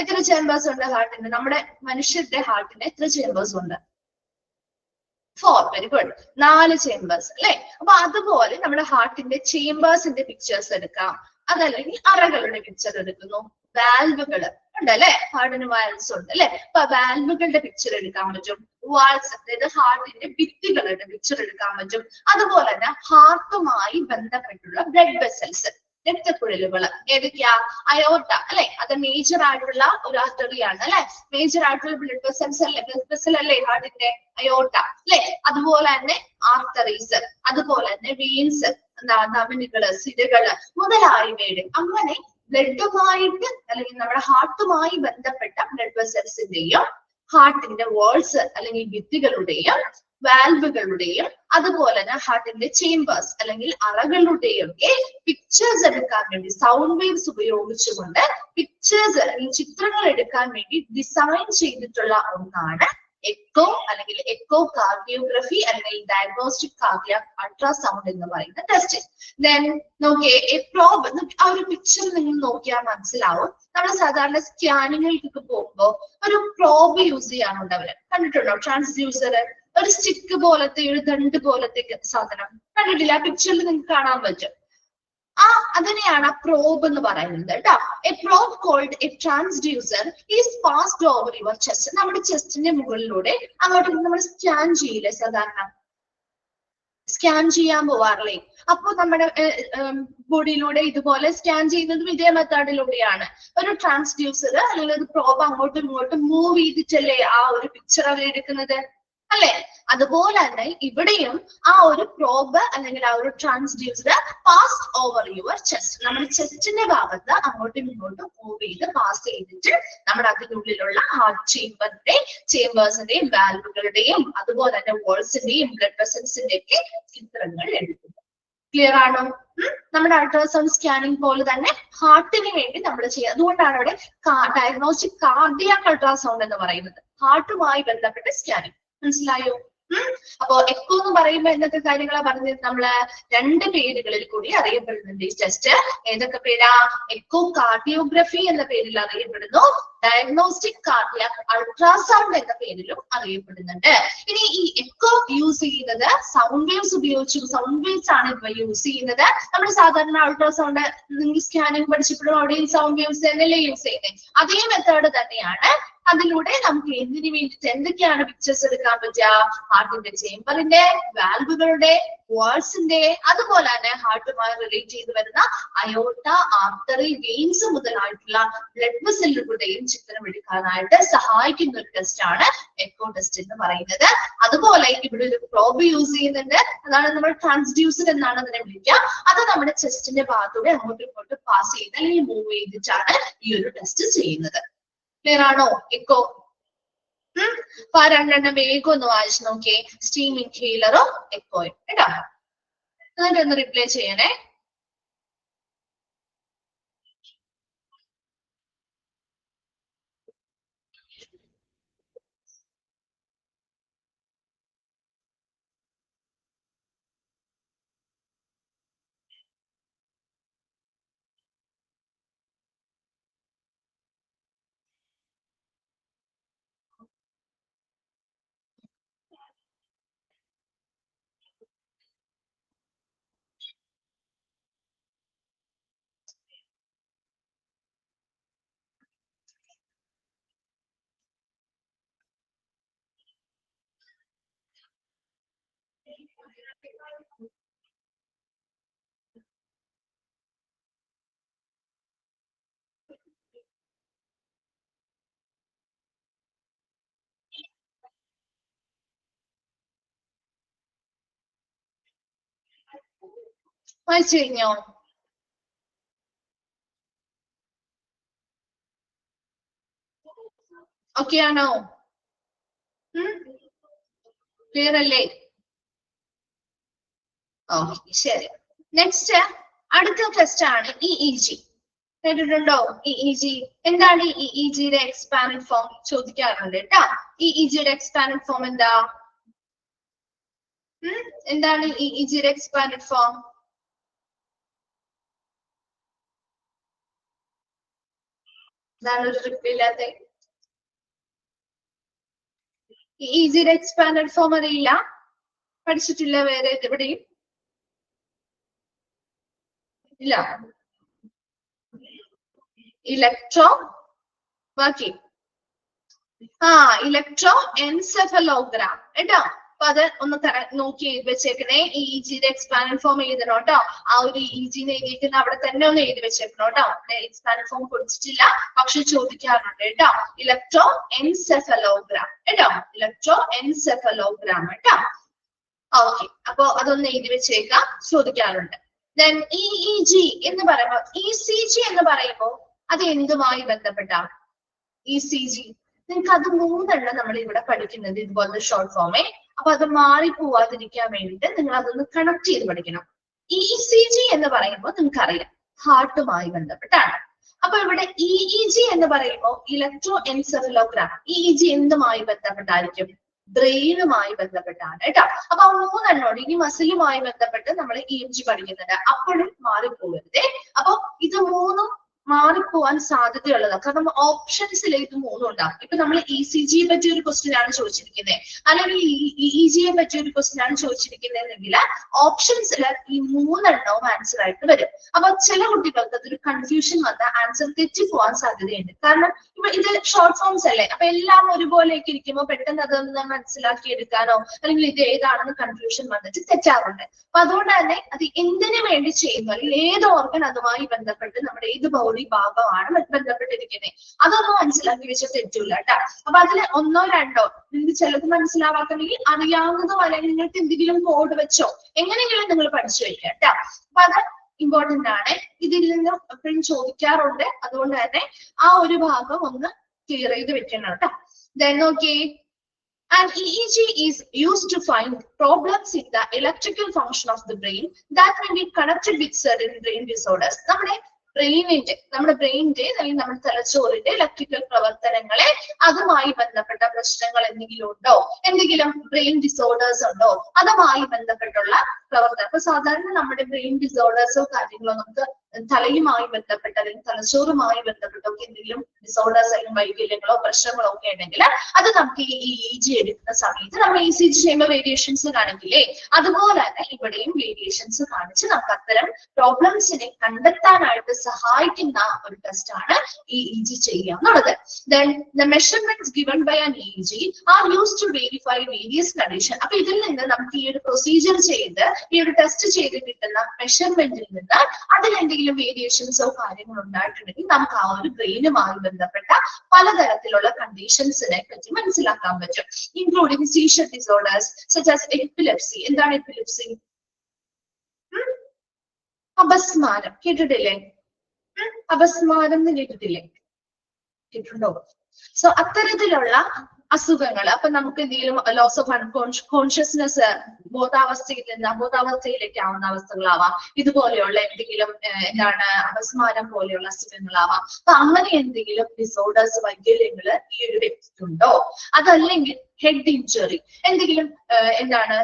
എത്ര ചേംബേഴ്സ് ഉണ്ട് ഹാർട്ടിന്? നമ്മുടെ മനുഷ്യരുടെ ഹാർട്ടിന് എത്ര ചേംബേഴ്സ് ഉണ്ട്? 4. വെരി ഗുഡ്, 4 ചേംബേഴ്സ് അല്ലെ. അപ്പൊ അതുപോലെ നമ്മുടെ ഹാർട്ടിന്റെ ചേംബേഴ്സിന്റെ പിക്ചേഴ്സ് എടുക്കാം, അതല്ലെങ്കിൽ അറകളുടെ പിക്ചർ എടുക്കുന്നു. വാൽവുകൾ ഉണ്ട് അല്ലെ, ഹാർട്ടിന് വാൽവ്സ് ഉണ്ട് അല്ലെ. അപ്പൊ വാൽവുകളുടെ പിക്ചർ എടുക്കാൻ പറ്റും. വാൾസ്, അതായത് ഹാർട്ടിന്റെ ഭിത്തികളുടെ പിക്ചർ എടുക്കാൻ പറ്റും. അതുപോലെ തന്നെ ഹാർട്ടുമായി ബന്ധപ്പെട്ടുള്ള ബ്ലഡ് വെസൽസ്, രക്തക്കുഴലുകൾ ഏതൊക്കെയാ? അയോർട്ട അല്ലെ, അത് മേജർ ആയിട്ടുള്ള ഒരു ആർട്ടറിയാണ് അല്ലെ. മേജർ ആയിട്ടുള്ള ബ്ലഡ് വെസൽസ് അല്ലെ, ബ്ലഡ് വെസൽ അല്ലേ ഹാർട്ടിന്റെ അയോർട്ട അല്ലെ. അതുപോലെ തന്നെ ആർട്ടറീസ്, അതുപോലെ തന്നെ വെയിൻസ്, ധമനികള്, സിരകള് മുതലായവയുടെ അങ്ങനെ ബ്ലഡുമായിട്ട് അല്ലെങ്കിൽ നമ്മുടെ ഹാർട്ടുമായി ബന്ധപ്പെട്ട ബ്ലഡ് വെസൽസിന്റെയും ഹാർട്ടിന്റെ വാൾസ് അല്ലെങ്കിൽ ഭിത്തികളുടെയും വാൽവുകളുടെയും അതുപോലെ തന്നെ ഹാർട്ടിന്റെ ചേംബേഴ്സ് അല്ലെങ്കിൽ അറകളുടെയും ഒക്കെ പിക്ചേഴ്സ് എടുക്കാൻ വേണ്ടി സൗണ്ട് വേവ്സ് ഉപയോഗിച്ചുകൊണ്ട് പിക്ചേഴ്സ് അല്ലെങ്കിൽ ചിത്രങ്ങൾ എടുക്കാൻ വേണ്ടി ഡിസൈൻ ചെയ്തിട്ടുള്ള ഒന്നാണ് എക്കോ അല്ലെങ്കിൽ എക്കോ കാർഡിയോഗ്രഫി അല്ലെങ്കിൽ ഡയഗ്നോസ്റ്റിക് കാർഡിയാക് അൾട്രാസൗണ്ട് എന്ന് പറയുന്ന ടെസ്റ്റ്. ദെൻ നോക്കിയേ എ പ്രോബ്, ആ ഒരു പിക്ചർ നിങ്ങൾ നോക്കിയാൽ മനസ്സിലാവും. നമ്മൾ സാധാരണ സ്കാനിങ്ങുകൾക്കൊക്കെ പോകുമ്പോൾ ഒരു പ്രോബ് യൂസ് ചെയ്യാറുണ്ട്. അവര് കണ്ടിട്ടുണ്ടോ? ട്രാൻസ്ഡ്യൂസർ, ഒരു സ്റ്റിക്ക് പോലത്തെ ഒരു ദണ്ട് പോലത്തെ സാധനം കണ്ടിട്ടില്ല? ആ പിക്ചറിൽ നിങ്ങൾക്ക് കാണാൻ പറ്റും. അതിനെയാണ് പ്രോബ് എന്ന് പറയുന്നത് കേട്ടോ. A probe called a transducer is passed over your chest. നമ്മുടെ ചെസ്റ്റിന്റെ മുകളിലൂടെ അങ്ങോട്ട് നമ്മൾ സ്കാൻ ചെയ്യില്ലേ, സാധാരണ സ്കാൻ ചെയ്യാൻ പോവാറില്ലേ? അപ്പൊ നമ്മുടെ ബോഡിയിലൂടെ ഇതുപോലെ സ്കാൻ ചെയ്യുന്നതും ഇതേ മെത്തേഡിലൂടെയാണ്. ഒരു ട്രാൻസ്ഡ്യൂസർ അല്ലെങ്കിൽ ഒരു പ്രോബ് അങ്ങോട്ടും ഇങ്ങോട്ടും മൂവ് ചെയ്തിട്ടല്ലേ ആ ഒരു പിക്ചർ അവർ എടുക്കുന്നത്, അല്ലെ? അതുപോലെ തന്നെ ഇവിടെയും ആ ഒരു പ്രോബ് അല്ലെങ്കിൽ ആ ഒരു transducer pass over your chest, നമ്മുടെ ചെസ്റ്റിന്റെ ഭാഗത്ത് അങ്ങോട്ടും ഇങ്ങോട്ടും മൂവ് ചെയ്ത് പാസ് ചെയ്തിട്ട് നമ്മുടെ അതിനുള്ളിലുള്ള ഹാർട്ട് ചേംബേഴ്സിന്റെയും വാൽവുകളുടെയും അതുപോലെ തന്നെ വോൾസിന്റെയും ബ്ലഡ് വെസൽസിന്റെ ഒക്കെ ചിത്രങ്ങൾ എടുക്കുന്നു. ക്ലിയർ ആണോ? നമ്മുടെ അൾട്രാസൗണ്ട് സ്കാനിങ് പോലെ തന്നെ ഹാർട്ടിന് വേണ്ടി നമ്മൾ ചെയ്യുക. അതുകൊണ്ടാണ് അവിടെ ഡയഗ്നോസ്റ്റിക് കാർഡിയാക് അൾട്രാസൗണ്ട് എന്ന് പറയുന്നത്, ഹാർട്ടുമായി ബന്ധപ്പെട്ട സ്കാനിങ്. മനസ്സിലായോ? അപ്പോ എക്കോ എന്ന് പറയുമ്പോൾ എന്തൊക്കെ കാര്യങ്ങളാണ് പറഞ്ഞത്? നമ്മള് 2 പേരുകളിൽ കൂടി അറിയപ്പെടുന്നുണ്ട് ഈ ടെസ്റ്റ്. ഏതൊക്കെ പേരാ? എക്കോ കാർഡിയോഗ്രഫി എന്ന പേരിൽ അറിയപ്പെടുന്നു, ഡയഗ്നോസ്റ്റിക് കാർഡിയാക് അൾട്രാസൗണ്ട് എന്ന പേരിലും അറിയപ്പെടുന്നുണ്ട്. ഇനി ഈ എക്കോ യൂസ് ചെയ്യുന്നത് സൗണ്ട് വേവ്സ് ഉപയോഗിച്ചു. സൗണ്ട് വേവ്സ് ആണ് ഇപ്പൊ യൂസ് ചെയ്യുന്നത്. നമ്മൾ സാധാരണ അൾട്രാസൗണ്ട് നിങ്ങൾ സ്കാനിങ് പഠിച്ചപ്പോഴും അവിടെയും സൗണ്ട് വേവ്സ് തന്നെയല്ലേ യൂസ് ചെയ്യുന്നത്? അതേ മെത്തേഡ് തന്നെയാണ്. അതിലൂടെ നമുക്ക് എന്തിനു വേണ്ടിയിട്ട് എന്തൊക്കെയാണ് പിക്ചേഴ്സ് എടുക്കാൻ പറ്റുക? ഹാർട്ടിന്റെ ചേംബറിന്റെ, വാൽവുകളുടെ, വാൾസിന്റെ, അതുപോലെ തന്നെ ഹാർട്ടുമായി റിലേറ്റ് ചെയ്ത് വരുന്ന അയോർട്ട, ആർട്ടറി, വെയിൻസ് മുതലായിട്ടുള്ള ബ്ലഡ് വെസലുകളുടെയും ചിത്രം എടുക്കാനായിട്ട് സഹായിക്കുന്ന ഒരു ടെസ്റ്റ് ആണ് എക്കോ ടെസ്റ്റ് എന്ന് പറയുന്നത്. അതുപോലെ ഇവിടെ ഒരു പ്രോബ് യൂസ് ചെയ്യുന്നുണ്ട്. അതാണ് നമ്മൾ ട്രാൻസ്ഡ്യൂസർ എന്നാണ് അതിനെ വിളിക്കുക. അത് നമ്മുടെ ചെസ്റ്റിന്റെ ഭാഗത്തൂടെ അങ്ങോട്ടും ഇങ്ങോട്ടും പാസ് ചെയ്ത് അല്ലെങ്കിൽ മൂവ് ചെയ്തിട്ടാണ് ഈ ഒരു ടെസ്റ്റ് ചെയ്യുന്നത്. ക്ലിയർ ആണോ? എക്കോ. അപ്പൊ 2 വേഗം ഒന്ന് വായിച്ചു നോക്കിയേ. സ്റ്റീം ഇൻഹേലറോ എക്കോയും കേട്ടോ. എന്നിട്ട് ഒന്ന് റിപ്ലൈ ചെയ്യണേ. വായിച്ചു കഴിഞ്ഞോ? ഓക്കെ ആണോ? ക്ലിയർ അല്ലേ? ഓക്കെ, ശരി. നെക്സ്റ്റ് അടുത്ത ടെസ്റ്റ് ആണ് EEG. കേട്ടിട്ടുണ്ടോ EEG? എന്താണ് EEGയുടെ എക്സ്പാൻഡ് ഫോം? ചോദിക്കാറുണ്ട് കേട്ടോ. EEGയുടെ എക്സ്പാൻഡ് ഫോം എന്താ? എന്താണ് EEGയുടെ എക്സ്പാൻഡ് ഫോം? എന്താണ് ഒരു റിപ്ലൈ ഇല്ലാത്ത? EEGയുടെ എക്സ്പാൻഡ് ഫോം അറിയില്ല? പഠിച്ചിട്ടില്ല വേറെ എവിടെയും? ഇല്ല. ഇലക്ട്രോ ബാക്കി ഇലക്ട്രോ എൻസെഫലോഗ്രാം കേട്ടോ. അപ്പൊ അത് ഒന്ന് നോക്കി എഴുതി വെച്ചേക്കണേ. EEGയുടെ എക്സ്പാൻഡ് ഫോം എഴുതണം കേട്ടോ. ആ ഒരു EEGന്ന് എഴുതിയിരിക്കുന്ന അവിടെ തന്നെ ഒന്ന് എഴുതി വെച്ചേക്കണം കേട്ടോ. എക്സ്പാൻഡ് ഫോം കൊടുത്തിട്ടില്ല, പക്ഷെ ചോദിക്കാറുണ്ട് കേട്ടോ. ഇലക്ട്രോ എൻസെഫലോഗ്രാം കേട്ടോ. ഇലക്ട്രോ എൻസെഫലോഗ്രാം കേട്ടോ. ഓക്കെ, അപ്പൊ അതൊന്ന് എഴുതി വെച്ചേക്കാം, ചോദിക്കാറുണ്ട്. Then EEG എന്ന് പറയുമ്പോൾ ECG എന്ന് പറയുമ്പോൾ അത് എന്തുമായി ബന്ധപ്പെട്ട? ECG നിങ്ങൾക്ക് അത് 3 നമ്മൾ ഇവിടെ പഠിക്കുന്നത് ഇതുപോലത്തെ ഷോർട്ട് ഫോമേ. അപ്പൊ അത് മാറിപ്പോവാതിരിക്കാൻ വേണ്ടിയിട്ട് നിങ്ങൾ അതൊന്ന് കണക്ട് ചെയ്ത് പഠിക്കണം. ECG എന്ന് പറയുമ്പോൾ നിങ്ങൾക്ക് അറിയാം ഹാർട്ടുമായി ബന്ധപ്പെട്ടാണ്. അപ്പൊ ഇവിടെ EEG എന്ന് പറയുമ്പോൾ ഇലക്ട്രോ എൻസെഫലോഗ്രാം. EEG എന്തുമായി ബന്ധപ്പെട്ടായിരിക്കും? ബ്രെയിനുമായി ബന്ധപ്പെട്ടാണ് കേട്ടോ. അപ്പൊ 3 ഇനി മസിലുമായി ബന്ധപ്പെട്ട് നമ്മൾ EMG പഠിക്കുന്നുണ്ട്. അപ്പോഴും മാറിപ്പോകരുതേ. അപ്പൊ ഇത് 3 മാറിപ്പോവാൻ സാധ്യതയുള്ളതാണ്. കാരണം ഓപ്ഷൻസിൽ ഇത് 3 ഉണ്ടാവും. ഇപ്പൊ നമ്മൾ ECG പറ്റിയ ഒരു ക്വസ്റ്റ്യൻ ആണ് ചോദിച്ചിരിക്കുന്നത്, അല്ലെങ്കിൽ EEG പറ്റിയ ഒരു ക്വസ്റ്റ്യൻ ആണ് ചോദിച്ചിരിക്കുന്നതെങ്കിൽ ഓപ്ഷൻസിൽ ഈ 3 ആൻസർ ആയിട്ട് വരും. അപ്പൊ ചില കുട്ടികൾക്ക് അതൊരു കൺഫ്യൂഷൻ വന്ന ആൻസർ തെറ്റിപ്പോവാൻ സാധ്യതയുണ്ട്. കാരണം ഇപ്പൊ ഇത് ഷോർട്ട് ഫോംസ് അല്ലേ, അപ്പൊ എല്ലാം ഒരുപോലെയൊക്കെ ഇരിക്കുമ്പോൾ പെട്ടെന്ന് അതൊന്ന് മനസ്സിലാക്കി എടുക്കാനോ അല്ലെങ്കിൽ ഇത് ഏതാണെന്ന് കൺഫ്യൂഷൻ വന്നിട്ട് തെറ്റാറുണ്ട്. അപ്പൊ അതുകൊണ്ട് തന്നെ അത് എന്തിനു വേണ്ടി ചെയ്യുന്നു, അല്ലെങ്കിൽ ഏത് ഓർഗൻ അതുമായി ബന്ധപ്പെട്ട് നമ്മുടെ ഏത് ബോഡി ഭാഗമാണ് ബന്ധപ്പെട്ടിരിക്കുന്നത്, അതൊന്നും മനസ്സിലാക്കി വെച്ചാൽ തെറ്റൂല കേട്ടോ. അപ്പൊ അതിൽ 1 2 നിങ്ങൾക്ക് ചിലത് മനസ്സിലാവാത്തല്ലെങ്കിൽ അറിയാവുന്നതോ അല്ലെങ്കിൽ നിങ്ങൾക്ക് എന്തെങ്കിലും കോഡ് വെച്ചോ എങ്ങനെയെങ്കിലും നിങ്ങൾ പഠിച്ചു വെക്കുക കേട്ടോ. അപ്പൊ അത് ഇമ്പോർട്ടന്റ് ആണ്. ഇതിൽ നിന്ന് എപ്പോഴും ചോദിക്കാറുണ്ട്. അതുകൊണ്ട് തന്നെ ആ ഒരു ഭാഗം ഒന്ന് ക്ലിയർ ചെയ്ത് വെക്കണം കേട്ടോ. Then okay. And EEG is used to find problems in the electrical function of the brain that may be connected with certain brain disorders. നമ്മുടെ ബ്രെയിനിന്റെ അല്ലെങ്കിൽ നമ്മുടെ തലച്ചോറിന്റെ ഇലക്ട്രിക്കൽ പ്രവർത്തനങ്ങളെ അതുമായി ബന്ധപ്പെട്ട പ്രശ്നങ്ങൾ എന്തെങ്കിലും ഉണ്ടോ, എന്തെങ്കിലും ബ്രെയിൻ ഡിസോർഡേഴ്സ് ഉണ്ടോ, അതുമായി ബന്ധപ്പെട്ടുള്ള പ്രവർത്തനം. അപ്പൊ സാധാരണ നമ്മുടെ ബ്രെയിൻ ഡിസോർഡേഴ്സോ കാര്യങ്ങളോ നമുക്ക് തലയുമായി ബന്ധപ്പെട്ട അല്ലെങ്കിൽ തലച്ചോറുമായി ബന്ധപ്പെട്ടൊക്കെ എന്തെങ്കിലും ഡിസോർഡേഴ്സ് അല്ലെങ്കിൽ വൈകല്യങ്ങളോ പ്രശ്നങ്ങളോ ഒക്കെ ഉണ്ടെങ്കിൽ അത് നമുക്ക് ഈ EEG എടുക്കുന്ന സമയത്ത് നമ്മൾ ECG ചെയ്യുമ്പോൾ വേരിയേഷൻസ് കാണിക്കില്ലേ, അതുപോലെ തന്നെ ഇവിടെയും വേരിയേഷൻസ് കാണിച്ച് നമുക്ക് അത്തരം പ്രോബ്ലംസിനെ കണ്ടെത്താനായിട്ട് സഹായിക്കുന്ന ഒരു ടെസ്റ്റ് ആണ് EEG ചെയ്യുക എന്നുള്ളത്. Then the measurements given by an EEG are used to verify various conditions. അപ്പൊ ഇതിൽ നിന്ന് നമുക്ക് ഈ ഒരു പ്രൊസീജിയർ ചെയ്ത് ഈ ഒരു ടെസ്റ്റ് ചെയ്ത് കിട്ടുന്ന മെഷർമെന്റിൽ നിന്ന് അതിലെന്തെങ്കിലും വേരിയേഷൻസോ കാര്യങ്ങളോ ഉണ്ടായിട്ടുണ്ടെങ്കിൽ നമുക്ക് ആ ഒരു ബ്രെയിനുമായി ബന്ധപ്പെട്ട പലതരത്തിലുള്ള കണ്ടീഷൻസിനെ പറ്റി മനസ്സിലാക്കാൻ പറ്റും. Including seizure disorders such as epilepsy. എന്താണ് എപ്പിലെപ്സി? അപസ്മാരം. കേട്ടിട്ടില്ലേ? അപസ്മാരം എന്ന് കേട്ടിട്ടില്ലേ? കേട്ടിട്ടുണ്ടോ? സോ അത്തരത്തിലുള്ള അസുഖങ്ങൾ, അപ്പൊ നമുക്ക് എന്തെങ്കിലും ലോസ് ഓഫ് കോൺഷ്യസ്നെസ്, ബോധാവസ്ഥയിൽ നിന്ന് അബോധാവസ്ഥയിലേക്ക് ആവുന്ന അവസ്ഥകളാവാം, ഇതുപോലെയുള്ള എന്തെങ്കിലും അപസ്മാരം പോലെയുള്ള അസുഖങ്ങളാവാം. അപ്പൊ അങ്ങനെ എന്തെങ്കിലും ഡിസോർഡേഴ്സ് വൈകല്യങ്ങൾ ഈ ഒരു വ്യക്തിക്കുണ്ടോ, അതല്ലെങ്കിൽ ഹെഡ് ഇഞ്ചുറി, എന്തെങ്കിലും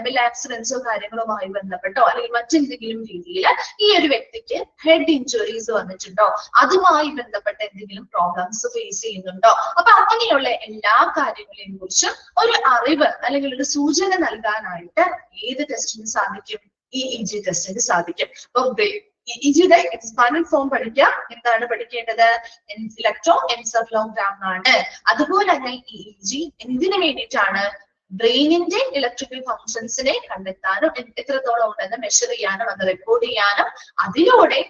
വല്ല ആക്സിഡൻസോ കാര്യങ്ങളുമായി ബന്ധപ്പെട്ടോ അല്ലെങ്കിൽ മറ്റെന്തെങ്കിലും രീതിയിൽ ഈ ഒരു വ്യക്തിക്ക് ഹെഡ് ഇഞ്ചുറീസ് വന്നിട്ടുണ്ടോ, അതുമായി ബന്ധപ്പെട്ട എന്തെങ്കിലും പ്രോബ്ലംസ് ഫേസ് ചെയ്യുന്നുണ്ടോ. അപ്പൊ അങ്ങനെയുള്ള എല്ലാ കാര്യങ്ങളെയും കുറിച്ച് ഒരു അറിവ് അല്ലെങ്കിൽ ഒരു സൂചന നൽകാനായിട്ട് ഏത് ടെസ്റ്റിന് സാധിക്കും? EEG ടെസ്റ്റിന് സാധിക്കും. അപ്പൊ EEGയുടെ എക്സ്പാൻഡഡ് ഫോം പഠിക്കാം. എന്താണ് പഠിക്കേണ്ടത്? ഇലക്ട്രോ എൻസെഫലോഗ്രാം ആണ്. അതുപോലെ തന്നെ EEG എന്തിനു വേണ്ടിയിട്ടാണ്? ബ്രെയിനിന്റെ ഇലക്ട്രിക്കൽ ഫങ്ഷൻസിനെ കണ്ടെത്താനും എത്രത്തോളം ഉണ്ടെന്ന് മെഷർ ചെയ്യാനും അത് റെക്കോർഡ് ചെയ്യാനും അതിലൂടെ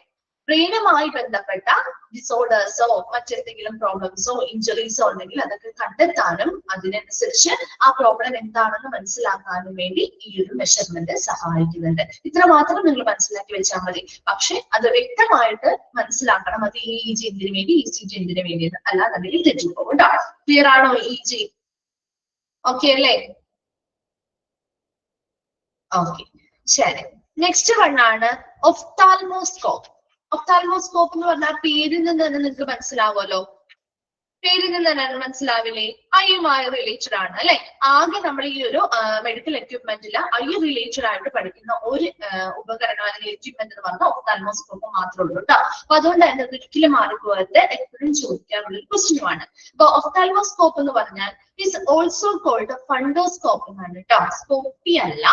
ബ്രെയിനുമായി ബന്ധപ്പെട്ട ഡിസോർഡേഴ്സോ മറ്റെന്തെങ്കിലും പ്രോബ്ലംസോ ഇഞ്ചുറീസോ ഉണ്ടെങ്കിൽ അതൊക്കെ കണ്ടെത്താനും അതിനനുസരിച്ച് ആ പ്രോബ്ലം എന്താണെന്ന് മനസ്സിലാക്കാനും വേണ്ടി ഈ ഒരു മെഷർമെന്റ് സഹായിക്കുന്നുണ്ട്. ഇത്ര മാത്രം നിങ്ങൾ മനസ്സിലാക്കി വെച്ചാൽ മതി. പക്ഷെ അത് വ്യക്തമായിട്ട് മനസ്സിലാക്കണം. അത് EEG എന്തിനു വേണ്ടി, ECG എന്തിനു വേണ്ടി, അല്ലാന്നുണ്ടെങ്കിൽ തെറ്റിപ്പോകും കേട്ടോ. ക്ലിയർ ആണോ EEG? ഓക്കെ അല്ലേ? ഓക്കെ, ശരി. നെക്സ്റ്റ് വൺ ആണ് ഒഫ്താൽമോസ്കോപ്പ്. ഒഫ്താൽമോസ്കോപ്പ് എന്ന് പറഞ്ഞാൽ പേരിൽ നിന്ന് തന്നെ നിങ്ങൾക്ക് മനസ്സിലാവുമല്ലോ. പേരിൽ നിന്ന് തന്നെ മനസ്സിലാവില്ലേ? ഐയുമായി റിലേറ്റഡ് ആണ് അല്ലെ. ആകെ നമ്മൾ ഈ ഒരു മെഡിക്കൽ എക്യുപ്മെന്റിൽ ഐ റിലേറ്റഡ് ആയിട്ട് പഠിക്കുന്ന ഒരു ഉപകരണം അല്ലെങ്കിൽ എക്യുപ്മെന്റ് എന്ന് പറഞ്ഞാൽ ഒഫ്താൽമോസ്കോപ്പ് മാത്രമേ ഉള്ളൂ കേട്ടോ. അപ്പൊ അതുകൊണ്ട് തന്നെ ഒരിക്കലും മാറിപ്പോകാതെ എപ്പോഴും ചോദിക്കാനുള്ള ഒരു ക്വസ്റ്റ്യനുമാണ്. അപ്പൊ ഒഫ്താൽമോസ്കോപ്പ് എന്ന് പറഞ്ഞാൽ is also called ഫണ്ടോസ്കോപ്പ് എന്നാണ് കേട്ടോ. സ്കോപ്പി അല്ല,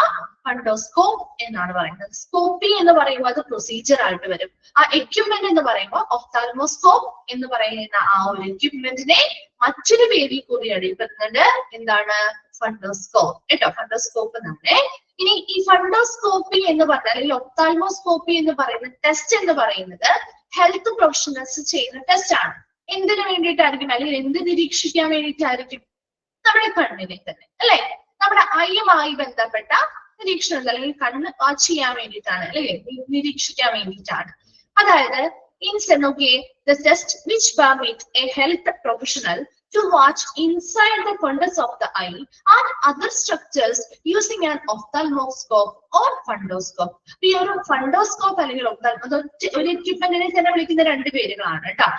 ഫണ്ടോസ്കോപ്പ് എന്നാണ് പറയുന്നത്. സ്കോപ്പി എന്ന് പറയുമ്പോൾ അത് പ്രൊസീജിയർ ആയിട്ട് വരും. ആ എക്യുപ്മെന്റ് എന്ന് പറയുമ്പോൾ ഒഫ്താൽമോസ്കോപ്പ് എന്ന് പറയുന്ന ആ ഒരു എക്യുപ്മെന്റിനെ മറ്റൊരു പേരിൽ കൂടി അറിയപ്പെടുന്നത് എന്താണ്? ഫണ്ടോസ്കോപ്പ് കേട്ടോ. ഫണ്ടോസ്കോപ്പ് എന്നാണ്. ഇനി ഈ ഫണ്ടോസ്കോപ്പി എന്ന് പറഞ്ഞാൽ അല്ലെങ്കിൽ ഒഫ്താൽമോസ്കോപ്പി എന്ന് പറയുന്ന ടെസ്റ്റ് എന്ന് പറയുന്നത് ഹെൽത്ത് പ്രൊഫഷണൽസ് ചെയ്യുന്ന ടെസ്റ്റ് ആണ്. എന്തിനു വേണ്ടിയിട്ടായിരിക്കും അല്ലെങ്കിൽ എന്ത് നിരീക്ഷിക്കാൻ വേണ്ടിയിട്ടായിരിക്കും? നമ്മുടെ കണ്ണിനെ തന്നെ അല്ലെ, നമ്മുടെ ഐയുമായി ബന്ധപ്പെട്ട നിരീക്ഷണം അല്ലെങ്കിൽ കണ്ണ് വാച്ച് ചെയ്യാൻ വേണ്ടിയിട്ടാണ് അല്ലെ, നിരീക്ഷിക്കാൻ വേണ്ടിയിട്ടാണ്. അതായത് Instead, okay, the test which permit a health professional to watch inside the fundus of the eye and other structures using an ophthalmoscope or fundoscope. ഈ ഒരു ഫണ്ടോസ്കോപ്പ് അല്ലെങ്കിൽ ഒരു എക്യുപ്മെന്റിനെ തന്നെ വിളിക്കുന്ന രണ്ട് പേരുകളാണ് കേട്ടോ.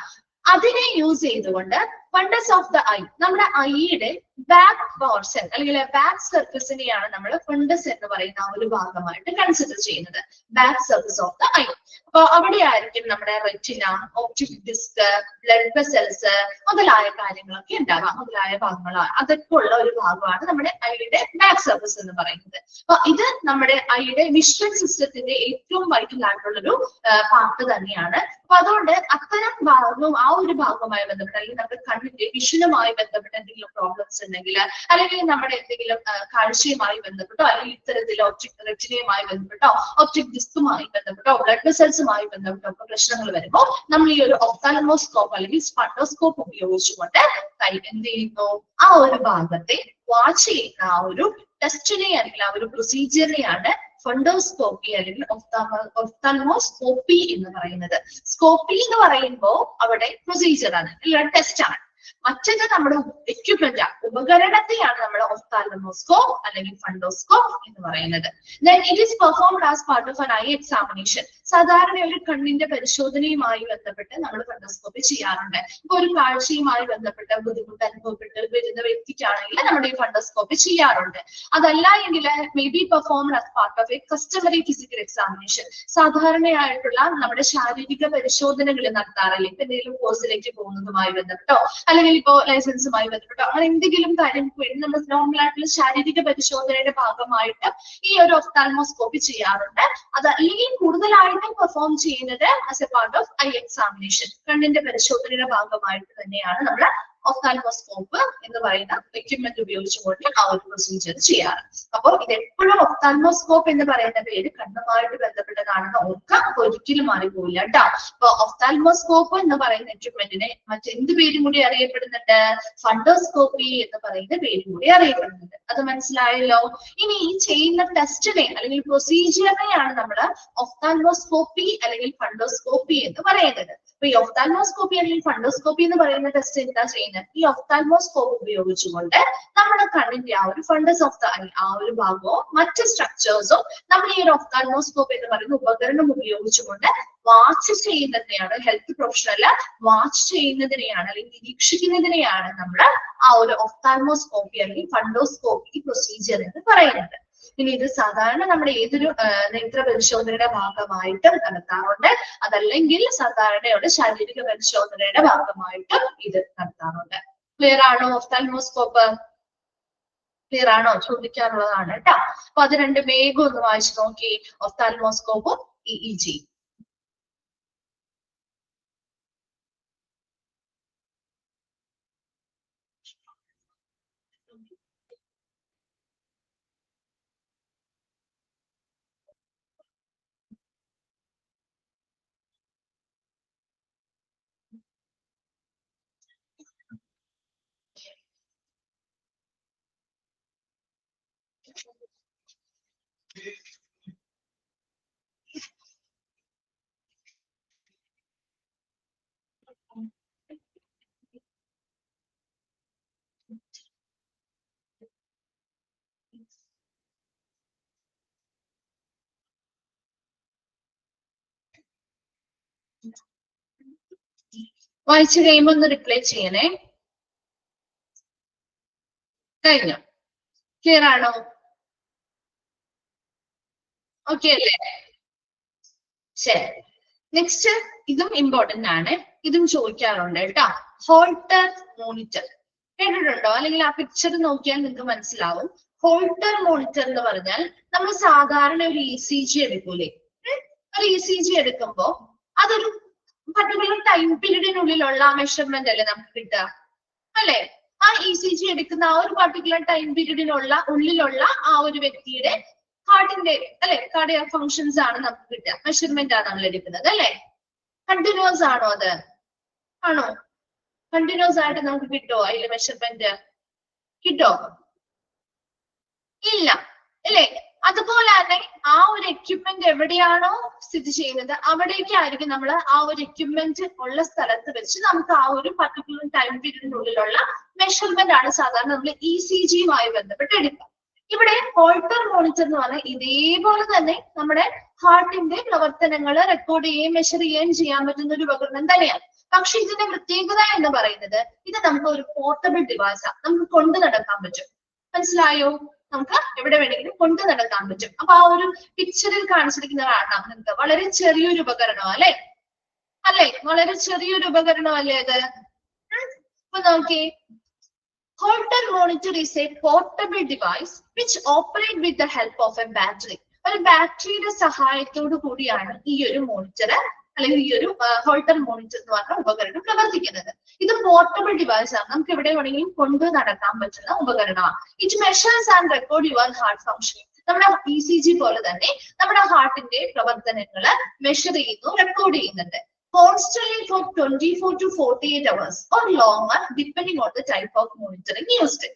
അതിനെ യൂസ് ചെയ്തുകൊണ്ട് ഫണ്ടസ് ഓഫ് ദ ഐ, നമ്മുടെ ഐയുടെ ബാക്ക് പോർഷൻ അല്ലെങ്കിൽ ബാക്ക് സർഫസിനെയാണ് നമ്മൾ ഫണ്ടസ് എന്ന് പറയുന്ന ആ ഒരു ഭാഗമായിട്ട് കൺസിഡർ ചെയ്യുന്നത്. Back surface of the eye. അപ്പൊ അവിടെ ആയിരിക്കും നമ്മുടെ retina, optic disc, blood vessels മുതലായ കാര്യങ്ങളൊക്കെ ഉണ്ടാവാം, മുതലായ ഭാഗങ്ങളാണ്. അതൊക്കെ ഉള്ള ഒരു ഭാഗമാണ് നമ്മുടെ ഐയുടെ ബാക്ക് സർഫസ് എന്ന് പറയുന്നത്. അപ്പൊ ഇത് നമ്മുടെ ഐയുടെ വിഷ്വൽ സിസ്റ്റത്തിന്റെ ഏറ്റവും വൈറ്റൽ ആയിട്ടുള്ളൊരു പാർട്ട് തന്നെയാണ്. അപ്പൊ അതുകൊണ്ട് അത്തരം ഭാഗവും ആ ഒരു ഭാഗവുമായി ബന്ധപ്പെട്ട് അല്ലെങ്കിൽ നമ്മുടെ കണ്ണിന്റെ വിഷനുമായി ബന്ധപ്പെട്ട എന്തെങ്കിലും പ്രോബ്ലംസ് ഉണ്ടെങ്കിൽ, അല്ലെങ്കിൽ നമ്മുടെ എന്തെങ്കിലും കാഴ്ചയുമായി ബന്ധപ്പെട്ടോ, അല്ലെങ്കിൽ ഇത്തരത്തിൽ ഒപ്റ്റിക് റെറ്റിനയുമായി ബന്ധപ്പെട്ടോ, ഒപ്റ്റിക് ഡിസ്കുമായി ബന്ധപ്പെട്ടോ, ബ്ലഡ് വെസൽസുമായി ബന്ധപ്പെട്ടോ ഒക്കെ പ്രശ്നങ്ങൾ വരുമ്പോൾ നമ്മൾ ഈ ഒരു ഒപ്താൽമോസ്കോപ്പ് അല്ലെങ്കിൽ ഫണ്ടോസ്കോപ്പ് ഉപയോഗിച്ചുകൊണ്ട് എന്ത് ചെയ്യുന്നു, ആ ഒരു ഭാഗത്തെ വാച്ച് ചെയ്യുന്ന ആ ഒരു ടെസ്റ്റിനെ അല്ലെങ്കിൽ ആ ഒരു പ്രൊസീജിയറിനെയാണ് ഫണ്ടോസ്കോപ്പി അല്ലെങ്കിൽ ഒഫ്താൽമോസ്കോപ്പി എന്ന് പറയുന്നത്. സ്കോപ്പി എന്ന് പറയുമ്പോൾ അവിടെ പ്രൊസീജിയർ ആണ്, അല്ലെങ്കിൽ ടെസ്റ്റ് ആണ്. മറ്റത് നമ്മുടെ എക്യുപ്മെന്റ്, ഉപകരണത്തെയാണ് നമ്മൾ ഒഫ്താൽമോസ്കോപ്പ് അല്ലെങ്കിൽ ഫണ്ടോസ്കോപ്പ് എന്ന് പറയുന്നത്. Then it is performed as part of an eye examination. സാധാരണ ഒരു കണ്ണിന്റെ പരിശോധനയുമായി ബന്ധപ്പെട്ട് നമ്മൾ ഫണ്ടോസ്കോപ്പി ചെയ്യാറുണ്ട്. ഇപ്പൊ ഒരു കാഴ്ചയുമായി ബന്ധപ്പെട്ട ബുദ്ധിമുട്ട് അനുഭവപ്പെട്ട് വരുന്ന വ്യക്തിക്കാണെങ്കിൽ നമ്മുടെ ഈ ഫണ്ടോസ്കോപ്പി ചെയ്യാറുണ്ട്. അതല്ല എങ്കിൽ may be performed as part of a customary physical examination. സാധാരണയായിട്ടുള്ള നമ്മുടെ ശാരീരിക പരിശോധനകൾ നടത്താറില്ല. ഇപ്പൊ എന്തെങ്കിലും കോഴ്സിലേക്ക് പോകുന്നതുമായി ബന്ധപ്പെട്ടോ, അല്ലെങ്കിൽ ഇപ്പോ ലൈസൻസുമായി ബന്ധപ്പെട്ടോ, അങ്ങനെ എന്തെങ്കിലും കാര്യങ്ങൾക്ക് വേണ്ടി നമ്മൾ നോർമൽ ആയിട്ടുള്ള ശാരീരിക പരിശോധനയുടെ ഭാഗമായിട്ട് ഈ ഒരു ഒഫ്താൽമോസ്കോപ്പി ചെയ്യാറുണ്ട്. അത് അല്ലെങ്കിൽ കൂടുതലായിട്ട് പെർഫോം ചെയ്യുന്നത് as A part of I examination, കണ്ണിന്റെ പരിശോധനയുടെ ഭാഗമായിട്ട് തന്നെയാണ് നമ്മൾ ഒഫ്താൽമോസ്കോപ്പ് എന്ന് പറയുന്ന എക്യുപ്മെന്റ് ഉപയോഗിച്ചുകൊണ്ട് ആ ഒരു പ്രൊസീജിയർ ചെയ്യാറ്. അപ്പോൾ ഇത് എപ്പോഴും ഒഫ്താൽമോസ്കോപ്പ് എന്ന് പറയുന്ന പേര് കണ്ണുമായിട്ട് ബന്ധപ്പെട്ടതാണെന്ന് ഓർക്കാം, ഒരിക്കലും മാറിപ്പോയില്ല കേട്ടോ. അപ്പൊ ഒഫ്താൽമോസ്കോപ്പ് എന്ന് പറയുന്ന എക്യുപ്മെന്റിനെ മറ്റെന്ത് പേരും കൂടി അറിയപ്പെടുന്നുണ്ട്, ഫണ്ടോസ്കോപ്പി എന്ന് പറയുന്ന പേരും കൂടി അറിയപ്പെടുന്നുണ്ട്. അത് മനസ്സിലായല്ലോ. ഇനി ഈ ചെയ്യുന്ന ടെസ്റ്റിനെ അല്ലെങ്കിൽ പ്രൊസീജിയറിനെയാണ് നമ്മൾ ഒഫ്താൽമോസ്കോപ്പി അല്ലെങ്കിൽ ഫണ്ടോസ്കോപ്പി എന്ന് പറയുന്നത്. അപ്പൊ ഈ ഒഫ്താൽമോസ്കോപ്പി അല്ലെങ്കിൽ ഫണ്ടോസ്കോപ്പി എന്ന് പറയുന്ന ടെസ്റ്റ് എന്താ ചെയ്യുന്നത്, ഈ ഒഫ്താൽമോസ്കോപ്പ് ഉപയോഗിച്ചുകൊണ്ട് നമ്മുടെ കണ്ണിന്റെ ആ ഒരു ഫണ്ടസ് ഓഫ് ദ ഐ ആ ഒരു ഭാഗമോ മറ്റ് സ്ട്രക്ചേഴ്സോ നമ്മൾ ഈ ഒരു ഒഫ്താൽമോസ്കോപ്പ് എന്ന് പറയുന്ന ഉപകരണം ഉപയോഗിച്ചുകൊണ്ട് വാച്ച് ചെയ്യുന്നതിനെയാണ്, ഹെൽത്ത് പ്രൊഫഷണൽ വാച്ച് ചെയ്യുന്നതിനെയാണ് അല്ലെങ്കിൽ നിരീക്ഷിക്കുന്നതിനെയാണ് നമ്മൾ ആ ഒരു ഒഫ്താൽമോസ്കോപ്പി അല്ലെങ്കിൽ ഫണ്ടോസ്കോപ്പി പ്രൊസീജിയർ എന്ന് പറയുന്നത്. ഇനി ഇത് സാധാരണ നമ്മുടെ ഏതൊരു നേത്ര പരിശോധനയുടെ ഭാഗമായിട്ടും നടത്താറുണ്ട്. അതല്ലെങ്കിൽ സാധാരണയുടെ ശാരീരിക പരിശോധനയുടെ ഭാഗമായിട്ടും ഇത് നടത്താറുണ്ട്. ക്ലിയർ ആണോ? ഒഫ്താൽമോസ്കോപ്പ് ക്ലിയർ ആണോ? ചോദിക്കാറുള്ളതാണ് കേട്ടോ. അപ്പൊ അത് രണ്ട് വേഗം ഒന്ന് വായിച്ചു നോക്കി, ഒഫ്താൽമോസ്കോപ്പും EEG. വായിച്ചു കഴിയുമ്പോൾ ഒന്ന് റിപ്ലൈ ചെയ്യണേ. കഴിഞ്ഞോ? ക്ലിയർ ആണോ? ഓക്കെ അല്ലേ? ശരി. നെക്സ്റ്റ് ഇതും ഇമ്പോർട്ടന്റ് ആണ്, ഇതും ചോദിക്കാറുണ്ട് കേട്ടോ. ഹോൾട്ടർ മോണിറ്റർ കേട്ടിട്ടുണ്ടോ? അല്ലെങ്കിൽ ആ പിക്ചർ നോക്കിയാൽ നിങ്ങൾക്ക് മനസ്സിലാവും. ഹോൾട്ടർ മോണിറ്റർ എന്ന് പറഞ്ഞാൽ നമ്മൾ സാധാരണ ഒരു ECG എടുക്കൂലേ, ഒരു ECG എടുക്കുമ്പോ അതൊരു പർട്ടിക്കുലർ ടൈം പീരീഡിനുള്ളിലുള്ള മെഷർമെന്റ് അല്ലേ നമുക്ക് കിട്ടുക, അല്ലെ? ആ ECG എടുക്കുന്ന ആ ഒരു പർട്ടിക്കുലർ ടൈം പീരീഡിനുള്ള ഉള്ളിലുള്ള ആ ഒരു വ്യക്തിയുടെ ഹാർട്ടിന്റെ അല്ലെ കാർഡിയാക് ഫങ്ഷൻസ് ആണ് നമുക്ക് കിട്ടുക, മെഷർമെന്റ് ആണ് നമ്മൾ എടുക്കുന്നത് അല്ലെ. കണ്ടിന്യൂസ് ആണോ? അത് ആണോ? കണ്ടിന്യൂസ് ആയിട്ട് നമുക്ക് കിട്ടുമോ അതിലെ മെഷർമെന്റ്? കിട്ടോ? ഇല്ല അല്ലെ. അതുപോലെ തന്നെ ആ ഒരു എക്യുപ്മെന്റ് എവിടെയാണോ സ്ഥിതി ചെയ്യുന്നത് അവിടേക്കായിരിക്കും നമ്മൾ ആ ഒരു എക്യുപ്മെന്റ് ഉള്ള സ്ഥലത്ത് വെച്ച് നമുക്ക് ആ ഒരു പർട്ടിക്കുലർ ടൈം പീരീഡിനുള്ളിലുള്ള മെഷർമെന്റ് ആണ് സാധാരണ നമ്മൾ ECG-യുമായി ബന്ധപ്പെട്ട് എടുക്കുക. ഇവിടെ ഹോൾട്ടർ മോണിറ്റർ എന്ന് പറഞ്ഞാൽ ഇതേപോലെ തന്നെ നമ്മുടെ ഹാർട്ടിന്റെ പ്രവർത്തനങ്ങൾ റെക്കോർഡ് ചെയ്യുകയും മെഷർ ചെയ്യുകയും ചെയ്യാൻ പറ്റുന്ന ഒരു ഉപകരണം തന്നെയാണ്. പക്ഷെ ഇതിന്റെ പ്രത്യേകത എന്ന് പറയുന്നത് ഇത് നമുക്ക് ഒരു പോർട്ടബിൾ ഡിവൈസാണ്, നമുക്ക് കൊണ്ടു നടക്കാൻ പറ്റും. മനസ്സിലായോ? നമുക്ക് എവിടെ വേണമെങ്കിലും കൊണ്ടു നടക്കാൻ പറ്റും. അപ്പൊ ആ ഒരു പിക്ചറിൽ കാണിച്ചിരിക്കുന്ന കാണാം നിങ്ങൾക്ക് വളരെ ചെറിയൊരു ഉപകരണം അല്ലെ, വളരെ ചെറിയൊരു ഉപകരണം അല്ലേ അത്. അപ്പൊ നോക്കിയേ, Holter monitor is a portable device which operate with the help of a battery. ഒരു ബാറ്ററിയുടെ സഹായത്തോടു കൂടിയാണ് ഈ ഒരു മോണിറ്റർ അല്ലെങ്കിൽ ഈ ഒരു ഹോൾട്ടർ മോണിറ്റർ എന്ന് പറഞ്ഞ ഉപകരണം പ്രവർത്തിക്കുന്നത്. ഇത് പോർട്ടബിൾ ഡിവൈസ് ആണ്, നമുക്ക് എവിടെ വേണമെങ്കിലും കൊണ്ടു നടക്കാൻ പറ്റുന്ന ഉപകരണമാണ്. It measures and record your heart functioning. നമ്മുടെ ECG പോലെ തന്നെ നമ്മുടെ ഹാർട്ടിന്റെ പ്രവർത്തനങ്ങള് മെഷർ ചെയ്യുന്നു, റെക്കോർഡ് ചെയ്യുന്നുണ്ട്. Constantly for 24 to 48 hours or longer depending on the type of monitoring used.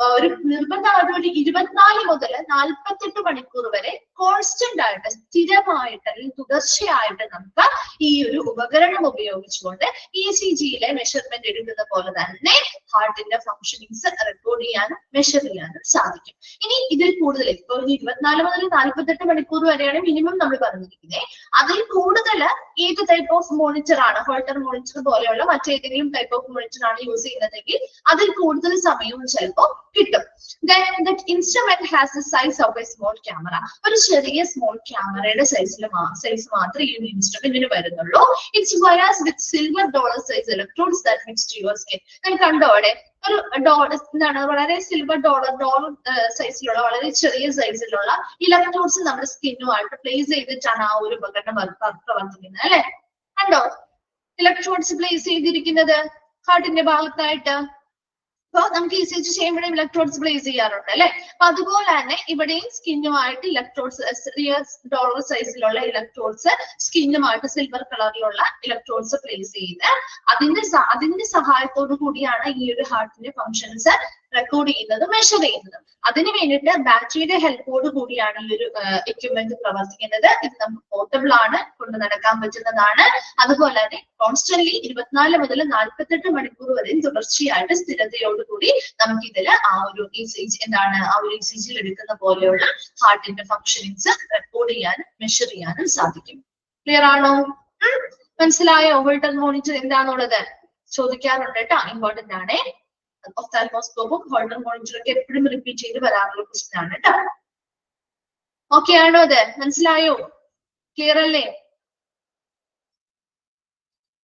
ഒരു നിർബന്ധമായിട്ട് ഒരു 24 മുതൽ 48 മണിക്കൂർ വരെ കോൺസ്റ്റന്റ് ആയിട്ട് സ്ഥിരമായിട്ട് അല്ലെങ്കിൽ തുടർച്ചയായിട്ട് നമുക്ക് ഈ ഒരു ഉപകരണം ഉപയോഗിച്ചുകൊണ്ട് ECG-യിലെ മെഷർമെന്റ് എടുക്കുന്ന പോലെ തന്നെ ഹാർട്ടിന്റെ ഫംഗ്ഷനിങ്സ് റെക്കോർഡ് ചെയ്യാനും മെഷർ ചെയ്യാനും സാധിക്കും. ഇനി ഇതിൽ കൂടുതൽ ഇപ്പൊ 24 മുതൽ 48 മണിക്കൂർ വരെയാണ് മിനിമം നമ്മൾ പറഞ്ഞിരിക്കുന്നത്. അതിൽ കൂടുതൽ ഏത് ടൈപ്പ് ഓഫ് മോണിറ്റർ ആണ്, ഹോൾട്ടർ മോണിറ്റർ പോലെയുള്ള മറ്റേതെങ്കിലും ടൈപ്പ് ഓഫ് മോണിറ്റർ ആണ് യൂസ് ചെയ്യുന്നതെങ്കിൽ അതിൽ കൂടുതൽ സമയവും ചിലപ്പോൾ കിട്ടും. Then that instrument has the size of a small camera. ഒരു ചെറിയ സ്മോൾ ക്യാമറയുടെ സൈസ് മാത്രമേ ഈ ഇൻസ്ട്രുമെന്റിന് വരുന്നുള്ളൂ. It's wires with silver dollar size electrodes that mix to your skin. ഞാൻ കണ്ടോ അവിടെ ഒരു ഡോളർ എന്താണ് വളരെ സിൽവർ ഡോളർ സൈസിലുള്ള വളരെ ചെറിയ സൈസിലുള്ള ഇലക്ട്രോഡ്സ് നമ്മുടെ സ്കിന്നുമായിട്ട് പ്ലേസ് ചെയ്തിട്ടാണ് ആ ഒരു ഉപകരണം പ്രവർത്തിക്കുന്നത് അല്ലെ. കണ്ടോ ഇലക്ട്രോഡ്സ് പ്ലേസ് ചെയ്തിരിക്കുന്നത് ഹാർട്ടിന്റെ ഭാഗത്തായിട്ട്. അപ്പൊ നമുക്ക് ECG ചെയ്യുമ്പോഴും ഇലക്ട്രോഡ്സ് പ്ലേസ് ചെയ്യാറുണ്ട് അല്ലെ. അപ്പൊ അതുപോലെ തന്നെ ഇവിടെയും സ്കിന്നുമായിട്ട് ഇലക്ട്രോഡ്സ് ചെറിയ ഡോളർ സൈസിലുള്ള ഇലക്ട്രോഡ്സ് സ്കിന്നുമായിട്ട് സിൽവർ കളറിലുള്ള ഇലക്ട്രോഡ്സ് പ്ലേസ് ചെയ്ത് അതിന്റെ സഹായത്തോടു കൂടിയാണ് ഈ ഒരു ഹാർട്ടിന്റെ ഫങ്ഷൻസ് റെക്കോർഡ് ചെയ്യുന്നതും മെഷർ ചെയ്യുന്നതും. അതിന് വേണ്ടിയിട്ട് ബാറ്ററിയുടെ ഹെൽപ്പോട് കൂടിയാണ് ഈ ഒരു എക്യുപ്മെന്റ് പ്രവർത്തിക്കുന്നത്. ഇത് നമുക്ക് പോർട്ടബിൾ ആണ്, കൊണ്ട് നടക്കാൻ പറ്റുന്നതാണ്. അതുപോലെ തന്നെ കോൺസ്റ്റന്റ്ലി 24 മുതൽ 48 മണിക്കൂർ വരെയും തുടർച്ചയായിട്ട് സ്ഥിരതയോടുകൂടി നമുക്ക് ഇതിൽ ആ ഒരു ECG-യിൽ എടുക്കുന്ന പോലെയുള്ള ഹാർട്ടിന്റെ ഫംഗ്ഷനിങ്സ് റെക്കോർഡ് ചെയ്യാനും മെഷർ ചെയ്യാനും സാധിക്കും. ക്ലിയർ ആണോ? മനസ്സിലായോ ഹോൾട്ടർ മോണിറ്റർ എന്താണുള്ളത്? ചോദിക്കാറുണ്ട് കേട്ടോ, ഇമ്പോർട്ടന്റ് ആണ്. ഒഫ്താൽമോസ്കോപ്പും ഹോൾട്ടർ മോണിറ്ററും ഒക്കെ എപ്പോഴും റിപ്പീറ്റ് ചെയ്ത് വരാറുള്ള ക്വസ്റ്റ്യൻ ആണ് കേട്ടോ. ഓക്കെ ആണോ? അത് മനസ്സിലായോ? ക്ലിയർ അല്ലേ?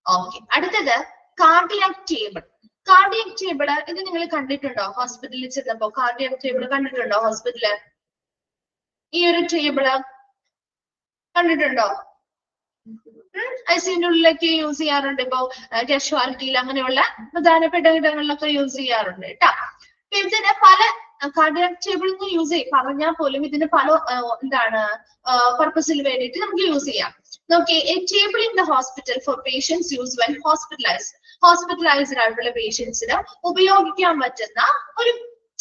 ഓക്കെ, അടുത്തത് കാർഡിയാക് ടേബിൾ. കാർഡിയാക് ടേബിൾ ഇത് നിങ്ങൾ കണ്ടിട്ടുണ്ടോ? ഹോസ്പിറ്റലിൽ ചെന്നപ്പോ കാർഡിയാക് ടേബിൾ കണ്ടിട്ടുണ്ടോ? ഹോസ്പിറ്റലില് ഈ ഒരു ടേബിള് കണ്ടിട്ടുണ്ടോ? ICUവിന്റെ ഉള്ളിലൊക്കെ യൂസ് ചെയ്യാറുണ്ട്. ഇപ്പൊ കാഷ്വാലിറ്റിയിൽ അങ്ങനെയുള്ള പ്രധാനപ്പെട്ട ഇടങ്ങളിലൊക്കെ യൂസ് ചെയ്യാറുണ്ട് കേട്ടോ. ഇതിന് പല കാർഡിയാക് ടേബിൾ യൂസ് ചെയ്യും പറഞ്ഞാൽ പോലും ഇതിന് പല പർപ്പസിൽ വേണ്ടിയിട്ട് നമുക്ക് യൂസ് ചെയ്യാം. നോക്കി, a table in the hospital for patients use when hospitalised ആയിട്ടുള്ള പേഷ്യൻസിന് ഉപയോഗിക്കാൻ പറ്റുന്ന ഒരു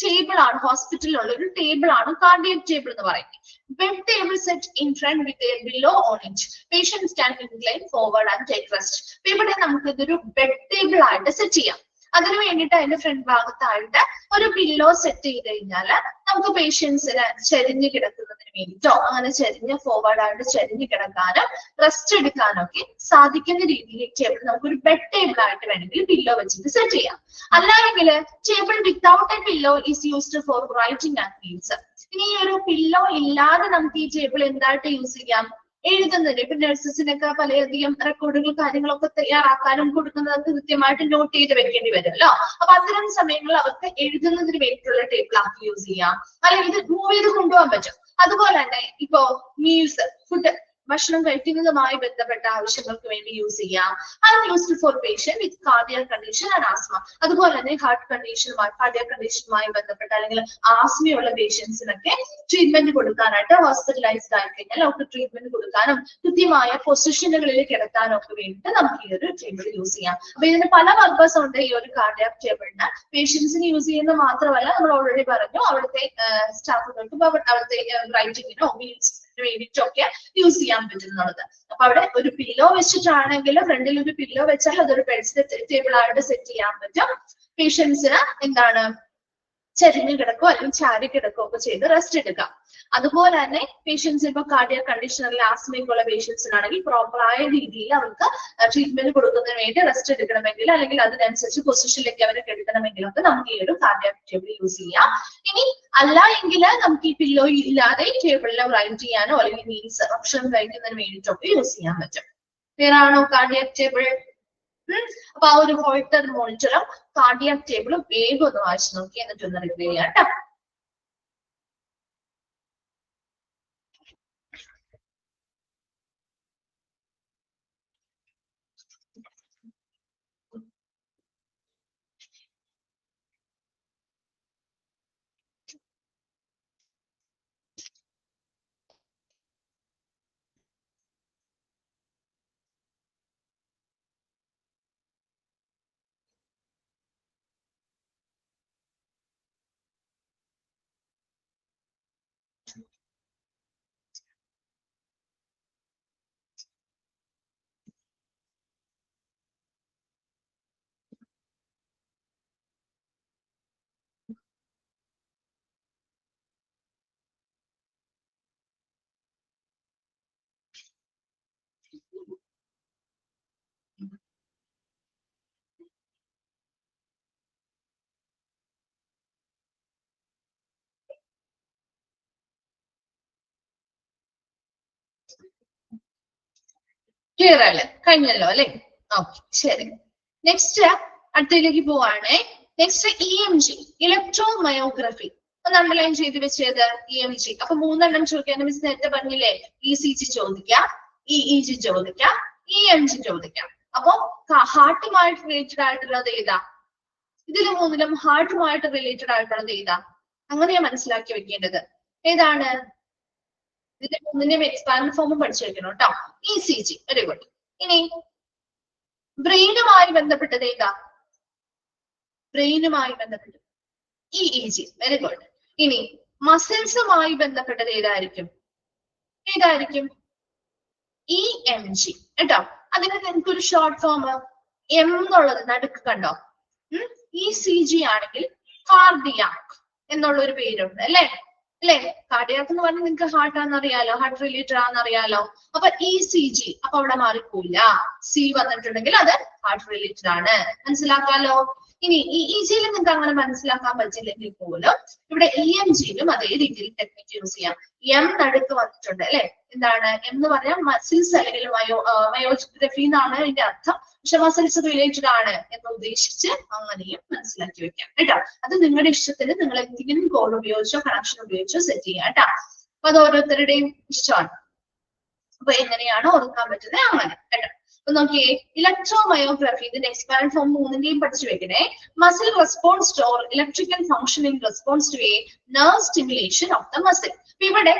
ടേബിൾ ആണ്, ഹോസ്പിറ്റലിലുള്ള ഒരു ടേബിൾ ആണ് കാർഡിയാക് ടേബിൾ എന്ന് പറയുന്നത്. Bed table set in front with a pillow on it. Patients can incline forward and take rest. ഇവിടെ നമുക്ക് ഇതൊരു ബെഡ് ടേബിൾ ആയിട്ട് സെറ്റ് ചെയ്യാം. അതിന് വേണ്ടിയിട്ട് അതിന്റെ ഫ്രണ്ട് ഭാഗത്തായിട്ട് ഒരു പില്ലോ സെറ്റ് ചെയ്ത് കഴിഞ്ഞാൽ നമുക്ക് പേഷ്യൻസിന് ചെരിഞ്ഞ് കിടക്കുന്നതിന് വേണ്ടിയിട്ടോ അങ്ങനെ ചെരിഞ്ഞ് ഫോർവേഡ് ആയിട്ട് ചെരിഞ്ഞ് കിടക്കാനും റെസ്റ്റ് എടുക്കാനും ഒക്കെ സാധിക്കുന്ന രീതിയിൽ ടേബിൾ നമുക്കൊരു ബെഡ് ടേബിൾ ആയിട്ട് വേണമെങ്കിൽ പില്ലോ വെച്ചിട്ട് സെറ്റ് ചെയ്യാം. അല്ലെങ്കിൽ table without A pillow is used for writing and reads. ഇനി ഈ ഒരു പില്ലോ ഇല്ലാതെ നമുക്ക് ഈ ടേബിൾ എന്തായിട്ട് യൂസ് ചെയ്യാം? എഴുതുന്നതിന്. ഇപ്പൊ നഴ്സസിനൊക്കെ പലയധികം റെക്കോർഡുകൾ കാര്യങ്ങളൊക്കെ തയ്യാറാക്കാനും കൊടുക്കുന്നതൊക്കെ കൃത്യമായിട്ട് നോട്ട് ചെയ്ത് വെക്കേണ്ടി വരുമല്ലോ. അപ്പൊ അത്തരം സമയങ്ങളിൽ അവർക്ക് എഴുതുന്നതിന് വേണ്ടിയിട്ടുള്ള ടേബിൾ ആക്കി യൂസ് ചെയ്യാം, അല്ലെങ്കിൽ ഇത് മൂവ് ചെയ്ത് കൊണ്ടുപോകാൻ പറ്റും. അതുപോലെ തന്നെ ഇപ്പോ മീൽസ്, ഫുഡ് ഭക്ഷണം കഴിക്കുന്നതുമായി ബന്ധപ്പെട്ട ആവശ്യങ്ങൾക്ക് വേണ്ടി യൂസ് ചെയ്യാം. And used for patient with cardiac condition and asthma. അതുപോലെ തന്നെ ഹാർട്ട് കണ്ടീഷനുമായി കാർഡിയക് കണ്ടീഷനുമായി ബന്ധപ്പെട്ട അല്ലെങ്കിൽ ആസ്മയുള്ള പേഷ്യൻസിനൊക്കെ ട്രീറ്റ്മെന്റ് കൊടുക്കാനായിട്ട് ഹോസ്പിറ്റലൈസ്ഡ് ആയി കഴിഞ്ഞാൽ അവർക്ക് ട്രീറ്റ്മെന്റ് കൊടുക്കാനും കൃത്യമായ പൊസിഷനുകളിൽ കിടത്താനും ഒക്കെ വേണ്ടിയിട്ട് നമുക്ക് ഈ ഒരു ടേബിൾ യൂസ് ചെയ്യാം. അപ്പൊ ഇതിന് പല പർപ്പസ് ഉണ്ട് ഈ ഒരു കാർഡിയാക് ടേബിളിന്. പേഷ്യൻസിന് യൂസ് ചെയ്യുന്നത് മാത്രമല്ല, നമ്മൾ ഓൾറെഡി പറഞ്ഞു അവിടുത്തെ സ്റ്റാഫുകൾക്കും അവിടുത്തെ റൈറ്റിങ്ങിനോ മീൽസ് വേണ്ടിയിട്ടൊക്കെ യൂസ് ചെയ്യാൻ പറ്റുന്നത്. അപ്പൊ അവിടെ ഒരു പില്ലോ വെച്ചിട്ടാണെങ്കിലും ഫ്രണ്ടിൽ ഒരു പില്ലോ വെച്ചാൽ അതൊരു ബെഡ് ടേബിൾ ആയിട്ട് സെറ്റ് ചെയ്യാൻ പറ്റും. പേഷ്യൻസിന് എന്താണ് ചെരിഞ്ഞു കിടക്കോ അല്ലെങ്കിൽ ചാരി കിടക്കോ ഒക്കെ ചെയ്ത് റെസ്റ്റ് എടുക്കാം. അതുപോലെ തന്നെ പേഷ്യൻസ് ഇപ്പൊ കാർഡിയക് കണ്ടീഷനിൽ ആസ്മയ്ക്കുള്ള പേഷ്യൻസിനാണെങ്കിൽ പ്രോപ്പറായ രീതിയിൽ അവർക്ക് ട്രീറ്റ്മെന്റ് കൊടുക്കുന്നതിന് വേണ്ടി റെസ്റ്റ് എടുക്കണമെങ്കിൽ അല്ലെങ്കിൽ അതിനനുസരിച്ച് പൊസിഷനിലേക്ക് അവരെ കെടുക്കണമെങ്കിലൊക്കെ നമുക്ക് ഈ ഒരു കാർഡിയാക് ടേബിൾ യൂസ് ചെയ്യാം. ഇനി അല്ല എങ്കിൽ നമുക്ക് ഈ പില്ലോ ഇല്ലാതെ ടേബിളിൽ റൈറ്റ് ചെയ്യാനോ അല്ലെങ്കിൽ മീൽസ് ഭക്ഷണം കഴിക്കുന്നതിന് വേണ്ടിയിട്ടൊക്കെ യൂസ് ചെയ്യാൻ പറ്റും. ക്ലിയർ ആണോ കാർഡിയാക് ടേബിൾ? അപ്പൊ ആ ഒരു ഹോൾട്ടർ മോണിറ്ററും കാർഡിയാക് ടേബിളും വേഗം ഒന്ന് വായിച്ചു നോക്കി എന്നിട്ട് ഒന്ന് റിവ്യൂ ചെയ്യാം കേട്ടോ. ക്ലിയർ അല്ലേ? കഴിഞ്ഞല്ലോ അല്ലെ? ഓക്കെ, ശരി. നെക്സ്റ്റ് അടുത്തതിലേക്ക് പോവാണേ. Next EMG, ഇലക്ട്രോമയോഗ്രഫി. ഒന്ന് അണ്ടർലൈൻ ചെയ്ത് വെച്ചത് EMG. അപ്പൊ 3 എണ്ണം ചോദിക്കാൻ മിസ് നേരത്തെ പറഞ്ഞില്ലേ, ECG ചോദിക്കാം, EEG ചോദിക്കാം, EMG ചോദിക്കാം. അപ്പൊ ഹാർട്ടുമായിട്ട് റിലേറ്റഡ് ആയിട്ടുള്ളത് ഏതാ? ഇതില് 3ലും ഹാർട്ടുമായിട്ട് റിലേറ്റഡ് ആയിട്ടുള്ളത് ഏതാ? അങ്ങനെയാ മനസ്സിലാക്കി വെക്കേണ്ടത്. ഏതാണ്? ഇതിന്റെ 3ന്റെയും എക്സ്പാൻഡ് ഫോമും പഠിച്ചു വെക്കണം കേട്ടോ. ECG, very good. ഇനി ബ്രെയിനുമായി ബന്ധപ്പെട്ടത് ഏതാ? ബ്രെയിനുമായി ബന്ധപ്പെട്ടത് EEG, വെരി ഗുഡ്. ഇനി മസിൽസുമായി ബന്ധപ്പെട്ടത് ഏതായിരിക്കും? ഏതായിരിക്കും? EMG കേട്ടോ. അതിന് നിങ്ങൾക്കൊരു ഷോർട്ട് ഫോം M എന്നുള്ളത് നടുക്ക് കണ്ടോ? ECG ആണെങ്കിൽ കാർഡിയാക് എന്നുള്ള ഒരു പേരുണ്ട് അല്ലെ? അല്ലെ? കാർഡിയാക് എന്ന് പറഞ്ഞാൽ നിങ്ങൾക്ക് ഹാർട്ട് ആണെന്നറിയാലോ, ഹാർട്ട് റിലേറ്റഡ് ആണെന്നറിയാലോ. അപ്പൊ ECG അപ്പൊ അവിടെ മാറിപ്പോയില്ല. C വന്നിട്ടുണ്ടെങ്കിൽ അത് ഹാർട്ട് റിലേറ്റഡ് ആണ്, മനസ്സിലാക്കാലോ. ഇനി EEG-യിൽ നിങ്ങൾക്ക് അങ്ങനെ മനസ്സിലാക്കാൻ പറ്റില്ലെങ്കിൽ പോലും ഇവിടെ EMG-യിലും അതേ രീതിയിൽ ടെക്നിക്ക് യൂസ് ചെയ്യാം. M നടുക്ക് വന്നിട്ടുണ്ട് അല്ലെ? എന്താണ് M എന്ന് പറഞ്ഞാൽ മസിൽസ് അല്ലെങ്കിൽ മയോഗ്രഫി എന്നാണ് അതിന്റെ അർത്ഥം. പക്ഷെ മസിൽസ് റിലേറ്റഡ് ആണ് എന്ന് ഉദ്ദേശിച്ച് അങ്ങനെയും മനസ്സിലാക്കി വെക്കാം കേട്ടോ. അത് നിങ്ങളുടെ ഇഷ്ടത്തിന് നിങ്ങൾ എന്തെങ്കിലും കോഡ് ഉപയോഗിച്ചോ കണക്ഷൻ ഉപയോഗിച്ചോ സെറ്റ് ചെയ്യാം കേട്ടോ. അപ്പൊ അത് ഓരോരുത്തരുടെയും ഇഷ്ടമാണ്. അപ്പൊ എങ്ങനെയാണ് ഓർക്കാൻ പറ്റുന്നത് അങ്ങനെ കേട്ടോ. അപ്പൊ നോക്കിയേ, ഇലക്ട്രോമയോഗ്രഫി ഇതിന്റെ എക്സ്പാൻഡ് ഫോം 3ന്റെയും പഠിച്ചു വെക്കണേ. Muscle response to or electrical functioning response to a nerve stimulation of the muscle. ഇവിടെ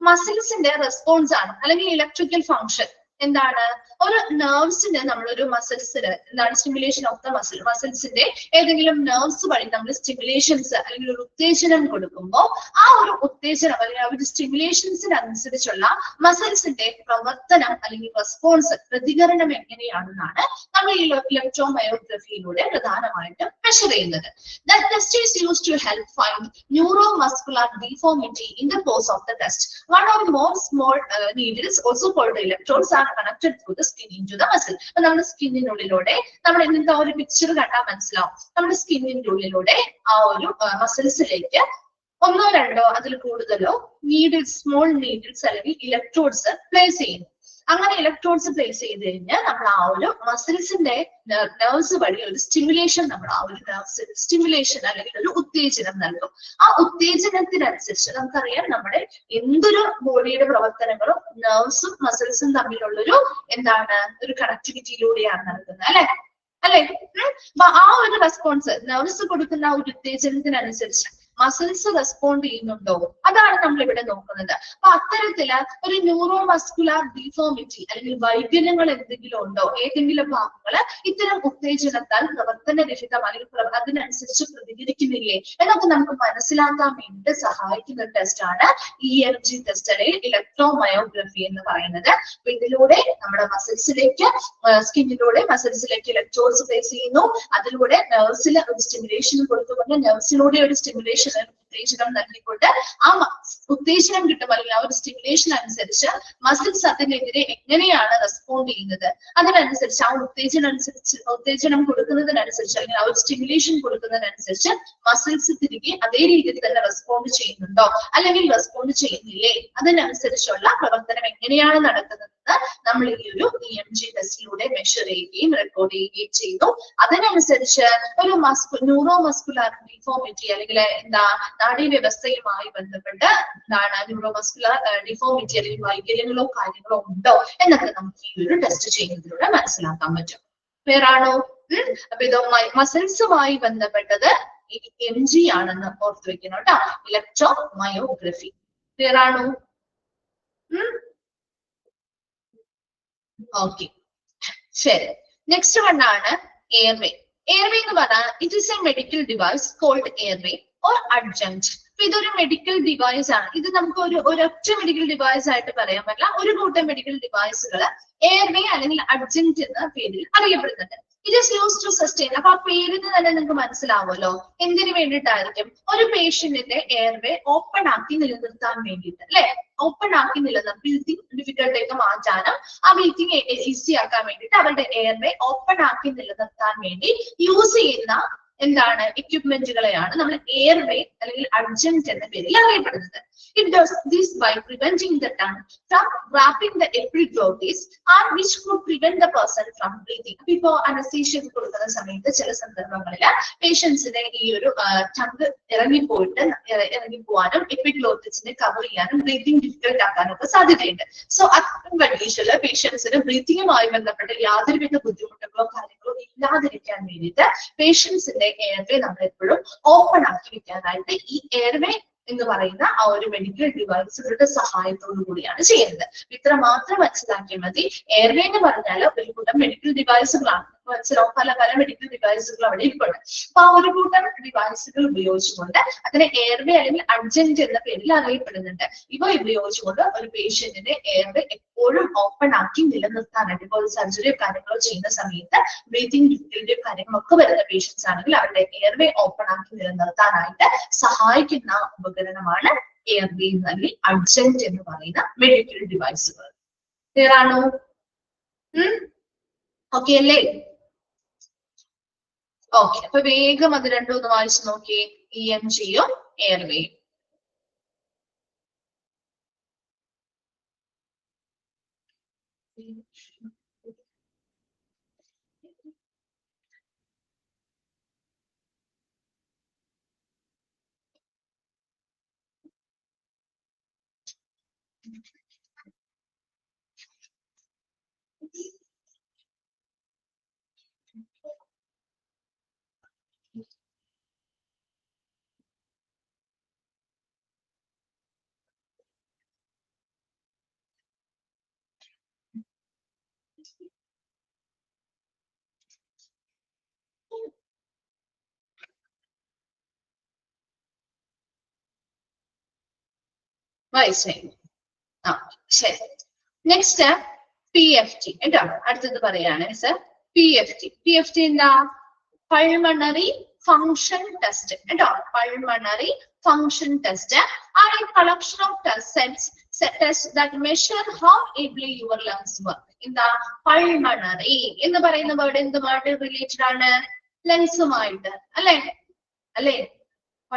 മസിൽസിന്റെ റെസ്പോൺസ് ആണ് അല്ലെങ്കിൽ ഇലക്ട്രിക്കൽ ഫംഗ്ഷൻ എന്താണ്? ഒരു നെർവ്സിന് നമ്മളൊരു മസിൽസിന് എന്താണ് സ്റ്റിമുലേഷൻ ഓഫ് ദ മസിൽ, മസിൽസിന്റെ ഏതെങ്കിലും നെർവ്സ് വഴി നമ്മൾ സ്റ്റിമുലേഷൻസ് അല്ലെങ്കിൽ ഒരു ഉത്തേജനം കൊടുക്കുമ്പോൾ ആ ഒരു ഉത്തേജനം അല്ലെങ്കിൽ ആ ഒരു സ്റ്റിമുലേഷൻസിനനുസരിച്ചുള്ള മസിൽസിന്റെ പ്രവർത്തനം അല്ലെങ്കിൽ റെസ്പോൺസ് പ്രതികരണം എങ്ങനെയാണെന്നാണ് നമ്മൾ ഈ ഇലക്ട്രോമയോഗ്രഫിയിലൂടെ പ്രധാനമായിട്ടും മെഷർ ചെയ്യുന്നത്. The test is used to help find neuromuscular deformity in the course of the test. One or more small needles, also called electrodes, are connected through the skin into the muscle. അപ്പൊ നമ്മുടെ സ്കിന്നിനുള്ളിലൂടെ നമ്മൾ ഇന്നത്തെ ഒരു picture കണ്ടാൽ മനസ്സിലാവും. നമ്മുടെ സ്കിന്നിന്റെ ഉള്ളിലൂടെ ആ ഒരു മസിൽസിലേക്ക് 1 or 2 അതിൽ കൂടുതലോ നീഡിൽസ്, സ്മോൾ നീഡിൽസ് അല്ലെങ്കിൽ ഇലക്ട്രോഡ്സ് പ്ലേസ് ചെയ്യുന്നു. അങ്ങനെ ഇലക്ട്രോഡ്സ് പ്ലേസ് ചെയ്ത് കഴിഞ്ഞാൽ നമ്മൾ ആ ഒരു മസിൽസിന്റെ നെർവ്സ് വഴി ഒരു സ്റ്റിമുലേഷൻ നമ്മൾ ആ ഒരു നെർവ്സ് സ്റ്റിമുലേഷൻ അല്ലെങ്കിൽ ഒരു ഉത്തേജനം നൽകും. ആ ഉത്തേജനത്തിനനുസരിച്ച് നമുക്കറിയാം നമ്മുടെ എന്തൊരു ബോഡിയുടെ പ്രവർത്തനങ്ങളും നെർവ്സും മസിൽസും തമ്മിലുള്ളൊരു എന്താണ് ഒരു കണക്ടിവിറ്റിയിലൂടെയാണ് നടക്കുന്നത് അല്ലെ. അപ്പൊ ആ ഒരു റെസ്പോൺസ് നെർവ്സ് കൊടുക്കുന്ന ആ ഒരു ഉത്തേജനത്തിനനുസരിച്ച് മസിൽസ് റെസ്പോണ്ട് ചെയ്യുന്നുണ്ടോ, അതാണ് നമ്മൾ ഇവിടെ നോക്കുന്നത്. അപ്പൊ അത്തരത്തില് ഒരു ന്യൂറോ മസ്കുലാർ ഡിഫോമിറ്റി അല്ലെങ്കിൽ വൈകല്യങ്ങൾ എന്തെങ്കിലും ഉണ്ടോ, ഏതെങ്കിലും ഭാഗങ്ങള് ഇത്തരം ഉത്തേജനത്താൽ പ്രവർത്തനരഹിതം അല്ലെങ്കിൽ അതിനനുസരിച്ച് പ്രതികരിക്കുന്നില്ലേ എന്നൊക്കെ നമുക്ക് മനസ്സിലാക്കാൻ വേണ്ടി സഹായിക്കുന്ന ടെസ്റ്റ് ആണ് EMG ടെസ്റ്റ് അല്ലെങ്കിൽ ഇലക്ട്രോമയോഗ്രഫി എന്ന് പറയുന്നത്. അപ്പൊ ഇതിലൂടെ നമ്മുടെ മസിൽസിലേക്ക് സ്കിന്നിലൂടെ മസിൽസിലേക്ക് ഇലക്ട്രോഡ്സ് പ്ലേസ് ചെയ്യുന്നു. അതിലൂടെ നെർവ്സിൽ ഒരു സ്റ്റിമുലേഷൻ കൊടുത്തുകൊണ്ട് നെർവ്സിലൂടെ ഒരു സ്റ്റിമുലേഷൻ ഉത്തേജനം നൽകിക്കൊണ്ട് ആ ഉത്തേജനം കിട്ടും അല്ലെങ്കിൽ ആ ഒരു സ്റ്റിമുലേഷൻ അനുസരിച്ച് മസിൽസ് അതിനെതിരെ എങ്ങനെയാണ് റെസ്പോണ്ട് ചെയ്യുന്നത്, അതിനനുസരിച്ച് ആ ഉത്തേജനം കൊടുക്കുന്നതിനനുസരിച്ച് അല്ലെങ്കിൽ ആ ഒരു സ്റ്റിമുലേഷൻ കൊടുക്കുന്നതിനനുസരിച്ച് മസിൽസ് തിരികെ അതേ രീതിയിൽ തന്നെ റെസ്പോണ്ട് ചെയ്യുന്നുണ്ടോ അല്ലെങ്കിൽ റെസ്പോണ്ട് ചെയ്യുന്നില്ലേ, അതിനനുസരിച്ചുള്ള പ്രവർത്തനം എങ്ങനെയാണ് നടക്കുന്നത് നമ്മൾ ഈ ഒരു EMG ടെസ്റ്റിലൂടെ മെഷർ ചെയ്യുകയും റെക്കോർഡ് ചെയ്യുകയും ചെയ്യുന്നു. അതിനനുസരിച്ച് ഒരു ന്യൂറോ മസ്കുലാർ ഡിഫോമിറ്റി അല്ലെങ്കിൽ എന്താ നാഡീവ്യവസ്ഥയുമായി ബന്ധപ്പെട്ട് എന്താണ് ന്യൂറോ മസ്കുലാർ ഡിഫോമിറ്റി അല്ലെങ്കിൽ വൈകല്യങ്ങളോ കാര്യങ്ങളോ ഉണ്ടോ എന്നൊക്കെ നമുക്ക് ഈ ഒരു ടെസ്റ്റ് ചെയ്യുന്നതിലൂടെ മനസ്സിലാക്കാൻ പറ്റും. വേറാണോ? അപ്പൊ ഇത് മസിൽസുമായി ബന്ധപ്പെട്ടത് EMG ആണെന്ന് ഓർത്തു വെക്കണം കേട്ടോ, ഇലക്ട്രോമയോഗ്രഫി. വേറാണോ? ഓക്കെ, ശരി. നെക്സ്റ്റ് വൺ ആണ് എയർവേ. എയർവേ എന്ന് പറഞ്ഞാൽ it is a medical device called airway or adjunct. ഇതൊരു മെഡിക്കൽ ഡിവൈസ് ആണ്. ഇത് നമുക്ക് ഒരൊറ്റ മെഡിക്കൽ ഡിവൈസ് ആയിട്ട് പറയാൻ പറ്റില്ല. ഒരു കൂട്ടം മെഡിക്കൽ ഡിവൈസുകൾ എയർവേ അല്ലെങ്കിൽ അഡ്ജങ്ക്ട് എന്ന പേരിൽ അറിയപ്പെടുന്നുണ്ട്. It is use to sustain. അപ്പൊ ആ പേരിന് തന്നെ നിങ്ങൾക്ക് മനസ്സിലാവുമല്ലോ എന്തിനു വേണ്ടിയിട്ടായിരിക്കും. ഒരു പേഷ്യന്റിന്റെ എയർവേ ഓപ്പൺ ആക്കി നിലനിർത്താൻ വേണ്ടിയിട്ട് അല്ലെ, ഓപ്പൺ ആക്കി നിലനിർത്താൻ ബ്രീത്തിങ് ഡിഫിക്കൽട്ടൊക്കെ മാറ്റാനും ആ ബ്രീത്തിങ് ഈസി ആക്കാൻ വേണ്ടിയിട്ട് അവരുടെ എയർവേ ഓപ്പൺ ആക്കി നിലനിർത്താൻ വേണ്ടി യൂസ് ചെയ്യുന്ന എന്താണ് എക്യുപ്മെന്റുകളെയാണ് നമ്മൾ എയർവേ അല്ലെങ്കിൽ അഡ്ജങ്ക്ട് എന്ന പേരിൽ അറിയപ്പെടുന്നത്. It does this by preventing the tongue from wrapping the epiglottis or which could prevent the person from breathing. ഇപ്പോ അനസ്തീഷ്യ കൊടുക്കുന്ന സമയത്ത് ചില സന്ദർഭങ്ങളിൽ പേഷ്യൻസിനെ ഈ ഒരു ടങ് ഇറങ്ങിപ്പോവാനും എപ്പിഗ്ലോട്ടിസിനെ കവർ ചെയ്യാനും ബ്രീത്തിങ് ഡിഫിക്കൽട്ട് ആക്കാനും ഒക്കെ സാധ്യതയുണ്ട്. സോ അത്തരം കണ്ടീഷനിൽ പേഷ്യൻസിന് ബ്രീത്തിങ്ങുമായി ബന്ധപ്പെട്ട് യാതൊരുവിധ ബുദ്ധിമുട്ടുകളോ കാര്യങ്ങളോ ഇല്ലാതിരിക്കാൻ വേണ്ടിയിട്ട് പേഷ്യൻസിന്റെ എയർവേ നമ്മൾ എപ്പോഴും ഓപ്പൺ ആക്കി വെക്കാനായിട്ട് ഈ എയർവേ എന്ന് പറയുന്ന ആ ഒരു മെഡിക്കൽ ഡിവൈസുകളുടെ സഹായത്തോടു കൂടിയാണ് ചെയ്യുന്നത്. ഇത്ര മാത്രം മനസ്സിലാക്കിയാൽ മതി. എയർവേ എന്ന് പറഞ്ഞാൽ ഒരു കൂട്ടം മെഡിക്കൽ ഡിവൈസുകളാണ്. മനസ്സിലാവും, പല പല മെഡിക്കൽ ഡിവൈസുകൾ അവിടെ ഇരിപ്പുണ്ട്. അപ്പൊ ആ ഒരു കൂട്ടം ഡിവൈസുകൾ ഉപയോഗിച്ചുകൊണ്ട് അതിനെ എയർവേ അല്ലെങ്കിൽ അഡ്ജങ്ക്ട് എന്ന പേരിൽ അറിയപ്പെടുന്നുണ്ട്. ഇവ ഉപയോഗിച്ചുകൊണ്ട് ഒരു പേഷ്യന്റിന്റെ എയർവേ എപ്പോഴും ഓപ്പൺ ആക്കി നിലനിർത്താനായിട്ട്, ഇപ്പോൾ സർജറിയോ കാര്യങ്ങളോ ചെയ്യുന്ന സമയത്ത് ബ്രീത്തിങ് ഡിഫിക്കൽറ്റിയോ കാര്യങ്ങളൊക്കെ വരുന്ന പേഷ്യൻസ് ആണെങ്കിൽ അവരുടെ എയർവേ ഓപ്പൺ ആക്കി നിലനിർത്താനായിട്ട് സഹായിക്കുന്ന ഉപകരണമാണ് എയർവേ അല്ലെങ്കിൽ അഡ്ജങ്ക്ട് എന്ന് പറയുന്ന മെഡിക്കൽ ഡിവൈസുകൾ. ക്ലിയർ ആണോ? ഓക്കെ അല്ലേ? ഓക്കെ, അപ്പൊ വേഗം അത് രണ്ടും ഒന്ന് വായിച്ചു നോക്കിയേ, EMGയും എയർവേയും. വായിച്ചു. ആ ശരി. നെക്സ്റ്റ് PFT കേട്ടോ, അടുത്തത് പറയാണ് സർ. PFT എന്താ? പൾമണറി ഫങ്ഷൻ ടെസ്റ്റ് കേട്ടോ. Pulmonary function test are a collection of tests that measure how ably your lungs work. എന്താ? പൾമണറി എന്ന് പറയുന്ന വേർഡ് എന്തുമായിട്ട് റിലേറ്റഡ് ആണ്? ലങ്സുമായിട്ട് അല്ലേ?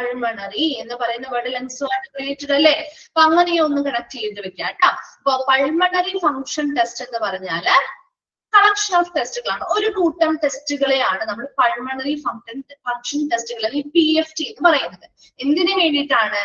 പൾമണറി എന്ന് പറയുന്ന വേർഡ് ലങ്സുമായിട്ട് റിലേറ്റഡ് അല്ലേ? അപ്പൊ അങ്ങനെ ഒന്ന് കണക്ട് ചെയ്ത് വെക്കാം കേട്ടോ. അപ്പൊ പൾമണറി ഫങ്ഷൻ ടെസ്റ്റ് എന്ന് പറഞ്ഞാല് കളക്ഷൻ ഓഫ് ടെസ്റ്റുകളാണ്, ഒരു കൂട്ടം ടെസ്റ്റുകളെയാണ് നമ്മൾ പൾമണറി ഫങ്ഷൻ ടെസ്റ്റുകൾ അല്ലെങ്കിൽ PFT എന്ന് പറയുന്നത്. എന്തിനു വേണ്ടിയിട്ടാണ്?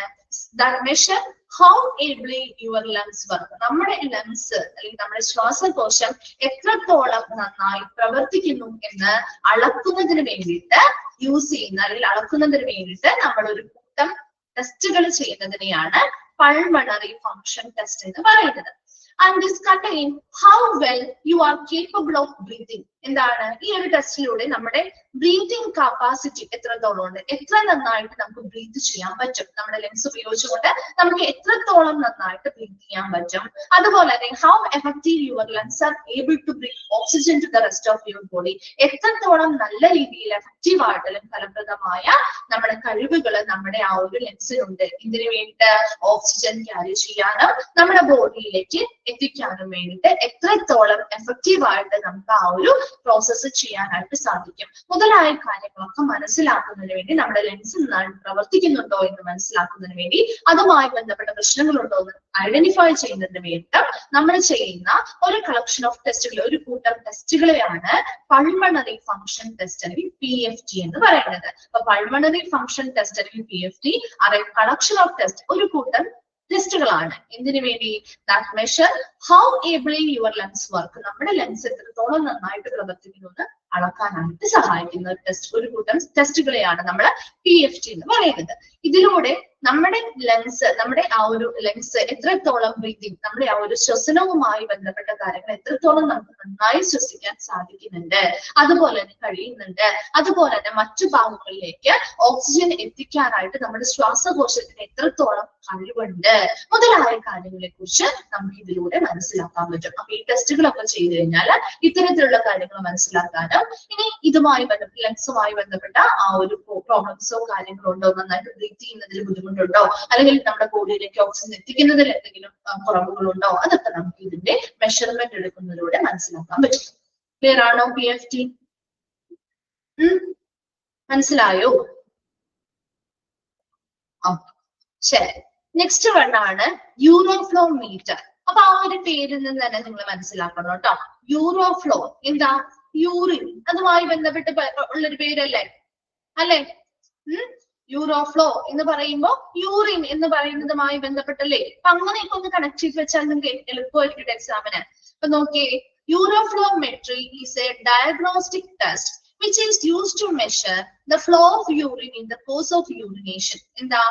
Measure how ably your lungs work, നമ്മുടെ ലങ്സ് അല്ലെങ്കിൽ നമ്മുടെ ശ്വാസകോശം എത്രത്തോളം നന്നായി പ്രവർത്തിക്കുന്നു എന്ന് അളക്കുന്നതിന് വേണ്ടിയിട്ട് യൂസ് ചെയ്യുന്ന അല്ലെങ്കിൽ അളക്കുന്നതിന് വേണ്ടിയിട്ട് നമ്മൾ ഒരു കൂട്ടം ടെസ്റ്റുകൾ ചെയ്യുന്നതിനെയാണ് പൾമണറി ഫങ്ഷൻ ടെസ്റ്റ് എന്ന് പറയുന്നത്. And this contain how well you are capable of breathing. എന്താണ് ഈ ഒരു ടെസ്റ്റിലൂടെ നമ്മുടെ ബ്രീതിങ് കപ്പാസിറ്റി എത്രത്തോളം ഉണ്ട്, എത്ര നന്നായിട്ട് നമുക്ക് ബ്രീത്ത് ചെയ്യാൻ പറ്റും, നമ്മുടെ ലങ്സ് ഉപയോഗിച്ചുകൊണ്ട് നമുക്ക് എത്രത്തോളം നന്നായിട്ട് ബ്രീത്ത് ചെയ്യാൻ പറ്റും. അതുപോലെ തന്നെ how effective your lungs are able to bring oxygen to the rest of your body, എത്രത്തോളം നല്ല രീതിയിൽ എഫക്റ്റീവ് ആയിട്ടുള്ള ഫലപ്രദമായ നമ്മുടെ കഴിവുകൾ നമ്മുടെ ആ ഒരു ലങ്സിനുണ്ട്. ഇതിനു വേണ്ടിയിട്ട് ഓക്സിജൻ ക്യാരി ചെയ്യാനും നമ്മുടെ ബോഡിയിലേക്ക് എത്തിക്കാനും വേണ്ടിയിട്ട് എത്രത്തോളം എഫക്റ്റീവ് ആയിട്ട് നമുക്ക് ആ ഒരു പ്രോസസ്സ് ചെയ്യാനായിട്ട് സാധിക്കും. മുതലായ കാര്യങ്ങളൊക്കെ മനസ്സിലാക്കുന്നതിന് വേണ്ടി നമ്മുടെ ലെൻസ് നന്നായിട്ട് പ്രവർത്തിക്കുന്നുണ്ടോ എന്ന് മനസ്സിലാക്കുന്നതിന് വേണ്ടി, അതുമായി ബന്ധപ്പെട്ട പ്രശ്നങ്ങളുണ്ടോ എന്ന് ഐഡന്റിഫൈ ചെയ്യുന്നതിന് വേണ്ടി നമ്മൾ ചെയ്യുന്ന ഒരു കളക്ഷൻ ഓഫ് ടെസ്റ്റുകൾ, ഒരു കൂട്ടം ടെസ്റ്റുകളെയാണ് പൾമണറി ഫങ്ഷൻ ടെസ്റ്റ് അല്ലെങ്കിൽ PFT എന്ന് പറയുന്നത്. അപ്പൊ പൾമണറി ഫങ്ഷൻ ടെസ്റ്റ് അല്ലെങ്കിൽ PFT are a collection of test, ഒരു കൂട്ടം ടെസ്റ്റുകളാണ്. എന്തിനു വേണ്ടി? That measure how ably your lungs work, നമ്മുടെ ലങ്സ് എത്രത്തോളം നന്നായിട്ട് പ്രവർത്തിക്കുന്നു എന്ന് അളക്കാനായിട്ട് സഹായിക്കുന്ന ഒരു കൂട്ടം ടെസ്റ്റുകളെയാണ് നമ്മൾ PFT എന്ന് പറയുന്നത്. ഇതിലൂടെ നമ്മുടെ ലങ്സ്, നമ്മുടെ ആ ഒരു ലങ്സ് എത്രത്തോളം ബ്രീതിങ്, നമ്മുടെ ആ ഒരു ശ്വസനവുമായി ബന്ധപ്പെട്ട കാര്യങ്ങൾ എത്രത്തോളം നമുക്ക് നന്നായി ശ്വസിക്കാൻ സാധിക്കുന്നുണ്ട്, അതുപോലെ തന്നെ കഴിയുന്നുണ്ട്, അതുപോലെ തന്നെ മറ്റു ഭാഗങ്ങളിലേക്ക് ഓക്സിജൻ എത്തിക്കാനായിട്ട് നമ്മുടെ ശ്വാസകോശത്തിന് എത്രത്തോളം കഴിവുണ്ട് മുതലായ കാര്യങ്ങളെ കുറിച്ച് നമുക്ക് ഇതിലൂടെ മനസ്സിലാക്കാൻ പറ്റും. അപ്പൊ ഈ ടെസ്റ്റുകളൊക്കെ ചെയ്തു കഴിഞ്ഞാൽ ഇത്തരത്തിലുള്ള കാര്യങ്ങൾ മനസ്സിലാക്കാനും, ഇനി ഇതുമായി ബന്ധപ്പെട്ട ലങ്സുമായി ബന്ധപ്പെട്ട ആ ഒരു പ്രോബ്ലംസോ കാര്യങ്ങളോ ഉണ്ടോ, നന്നായിട്ട് ബ്രീത്ത് ചെയ്യുന്നതിൽ ബുദ്ധിമുട്ടുണ്ടോ, അല്ലെങ്കിൽ നമ്മുടെ ബോഡിയിലേക്ക് ഓക്സിജൻ എത്തിക്കുന്നതിൽ എന്തെങ്കിലും കുറവുകളുണ്ടോ, അതൊക്കെ നമുക്ക് ഇതിന്റെ മെഷർമെന്റ് എടുക്കുന്നതിലൂടെ മനസ്സിലാക്കാൻ പറ്റും. ക്ലിയർ ആണോ PFT? മനസ്സിലായോ? ശരി, നെക്സ്റ്റ് വൺ ആണ് യൂറോഫ്ലോ മീറ്റർ. അപ്പൊ ആ ഒരു പേരിൽ നിന്ന് തന്നെ നിങ്ങൾ മനസ്സിലാക്കണം കേട്ടോ. യൂറോഫ്ലോ എന്താ? യൂറിൻ, അതുമായി ബന്ധപ്പെട്ട് ഉള്ളൊരു പേരല്ലേ അല്ലെ? യൂറോഫ്ലോ എന്ന് പറയുമ്പോ യൂറിൻ എന്ന് പറയുന്നതുമായി ബന്ധപ്പെട്ടല്ലേ. അപ്പൊ അങ്ങനെയൊക്കെ ഒന്ന് കണക്ട് ചെയ്ത് വെച്ചാൽ നിങ്ങൾക്ക് എളുപ്പമായിരിക്കും എക്സാമിന്. അപ്പൊ നോക്കിയേ, uroflowmetry is a diagnostic test which is used to measure the flow of urine in the course of urination. എന്താ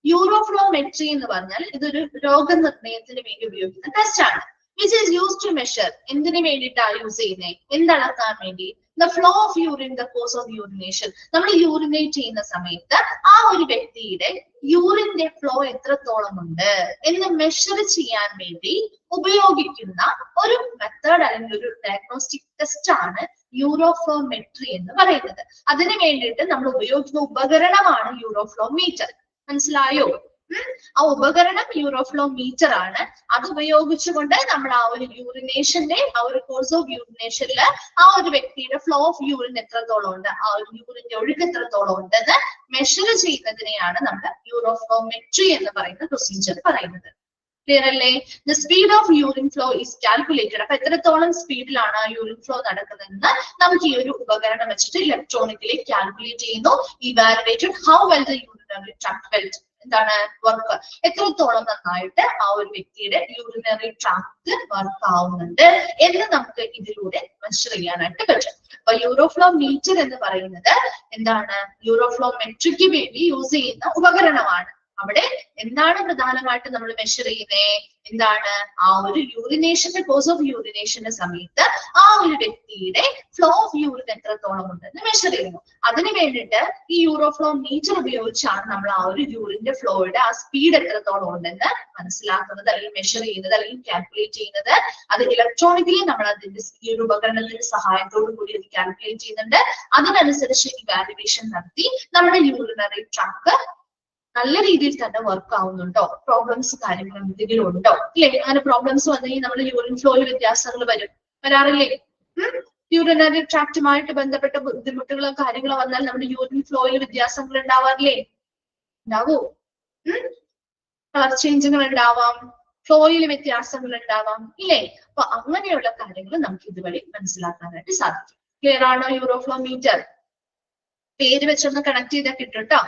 യൂറോഫ്ലോമെട്രി എന്ന് പറഞ്ഞാൽ ഇതൊരു രോഗനിർണയത്തിന് വേണ്ടി ഉപയോഗിക്കുന്ന ടെസ്റ്റ് ആണ്. which is used to measure, എന്തിനു വേണ്ടിയിട്ടാണ് യൂസ് ചെയ്യുന്നത്? എന്തളക്കാൻ വേണ്ടി? the flow of urine in the course of urination. നമ്മൾ യൂറിനേറ്റ് ചെയ്യുന്ന സമയത്ത് ആ ഒരു വ്യക്തിയുടെ യൂറിന്റെ ഫ്ലോ എത്രത്തോളം ഉണ്ട് എന്ന് മെഷർ ചെയ്യാൻ വേണ്ടി ഉപയോഗിക്കുന്ന ഒരു മെത്തേഡ് അല്ലെങ്കിൽ ഒരു ഡയഗ്നോസ്റ്റിക് ടെസ്റ്റ് ആണ് യൂറോഫ്ലോമെട്രി എന്ന് പറയുന്നത്. അതിനു വേണ്ടിയിട്ട് നമ്മൾ ഉപയോഗിക്കുന്ന ഉപകരണമാണ് യൂറോഫ്ലോമീറ്റർ. മനസ്സിലായോ? ആ ഉപകരണം യൂറോഫ്ലോമീറ്റർ ആണ്. അത് ഉപയോഗിച്ചുകൊണ്ട് നമ്മൾ ആ ഒരു യൂറിനേഷന്റെ ആ ഒരു കോഴ്സ് ഓഫ് യൂറിനേഷനിൽ ആ ഒരു വ്യക്തിയുടെ ഫ്ലോ ഓഫ് യൂറിൻ എത്രത്തോളം ഉണ്ട്, ആ ഒരു യൂറിന്റെ ഒഴുക്ക് എത്രത്തോളം ഉണ്ടെന്ന് മെഷർ ചെയ്യുന്നതിനെയാണ് നമ്മൾ യൂറോഫ്ലോമെട്രി എന്ന് പറയുന്ന പ്രൊസീജിയർ പറയുന്നത്. ക്ലിയർ അല്ലേ? The speed of urine flow is calculated. അപ്പൊ എത്രത്തോളം സ്പീഡിലാണ് ആ യൂറിൻ ഫ്ലോ നടക്കുന്നതെന്ന് നമുക്ക് ഈ ഒരു ഉപകരണം വെച്ചിട്ട് ഇലക്ട്രോണിക്കലി കാൽക്കുലേറ്റ് ചെയ്യുന്നു. Evaluated how well the urinary tract വെൽറ്റ്, എന്താണ് വർക്ക്, എത്രത്തോളം നന്നായിട്ട് ആ ഒരു വ്യക്തിയുടെ യൂറിനറി ട്രാക്ട് വർക്ക് ആവുന്നുണ്ട് എന്ന് നമുക്ക് ഇതിലൂടെ മെഷർ ചെയ്യാനായിട്ട് പറ്റും. അപ്പൊ യൂറോഫ്ലോമീറ്റർ എന്ന് പറയുന്നത് എന്താണ്? യൂറോഫ്ലോമെട്രിക്ക് വേണ്ടി യൂസ് ചെയ്യുന്ന ഉപകരണമാണ്. അവിടെ എന്താണ് പ്രധാനമായിട്ട് നമ്മൾ മെഷർ ചെയ്യുന്നത്? എന്താണ്? ആ ഒരു യൂറിനേഷന്റെ കോഴ്സ് ഓഫ് യൂറിനേഷന്റെ സമയത്ത് ആ ഒരു വ്യക്തിയുടെ ഫ്ലോ ഓഫ് യൂറിൻ എത്രത്തോളം ഉണ്ടെന്ന് മെഷർ ചെയ്യുന്നു. അതിന് വേണ്ടിയിട്ട് ഈ യൂറോഫ്ലോമീറ്റർ ഉപയോഗിച്ചാണ് നമ്മൾ ആ ഒരു യൂറിന്റെ ഫ്ലോയുടെ ആ സ്പീഡ് എത്രത്തോളം ഉണ്ടെന്ന് മനസ്സിലാക്കുന്നത്, അല്ലെങ്കിൽ മെഷർ ചെയ്യുന്നത്, അല്ലെങ്കിൽ കാൽക്കുലേറ്റ് ചെയ്യുന്നത്. അത് ഇലക്ട്രോണിക്കലി നമ്മൾ അതിന്റെ ഈ ഒരു ഉപകരണത്തിന്റെ സഹായത്തോടു കൂടി അത് കാൽക്കുലേറ്റ് ചെയ്യുന്നുണ്ട്. അതിനനുസരിച്ച് ഇവാലുവേഷൻ നടത്തി നമ്മുടെ യൂറിനറി ട്രാക്ക് നല്ല രീതിയിൽ തന്നെ വർക്ക് ആവുന്നുണ്ടോ, പ്രോബ്ലംസ് കാര്യങ്ങളും എന്തെങ്കിലും ഉണ്ടോ ഇല്ലേ? അങ്ങനെ പ്രോബ്ലംസ് വന്നു കഴിഞ്ഞാൽ നമ്മുടെ യൂറിൻ ഫ്ലോയിൽ വ്യത്യാസങ്ങൾ വരാറില്ലേ? യൂറിനറി ട്രാക്റ്റുമായിട്ട് ബന്ധപ്പെട്ട ബുദ്ധിമുട്ടുകളോ കാര്യങ്ങളോ വന്നാൽ നമ്മുടെ യൂറിൻ ഫ്ലോയിൽ വ്യത്യാസങ്ങൾ ഉണ്ടാവാറില്ലേ? ഉണ്ടാവോ? കളർ ചേഞ്ചുകൾ ഉണ്ടാവാം, ഫ്ലോയിൽ വ്യത്യാസങ്ങൾ ഉണ്ടാവാം, ഇല്ലേ? അപ്പൊ അങ്ങനെയുള്ള കാര്യങ്ങൾ നമുക്ക് ഇതുവഴി മനസ്സിലാക്കാനായിട്ട് സാധിക്കും. ക്ലിയർ ആണോ? യൂറോഫ്ലോ മീറ്റർ പേര് വെച്ചൊന്ന് കണക്ട് ചെയ്താൽ കിട്ടും കേട്ടോ.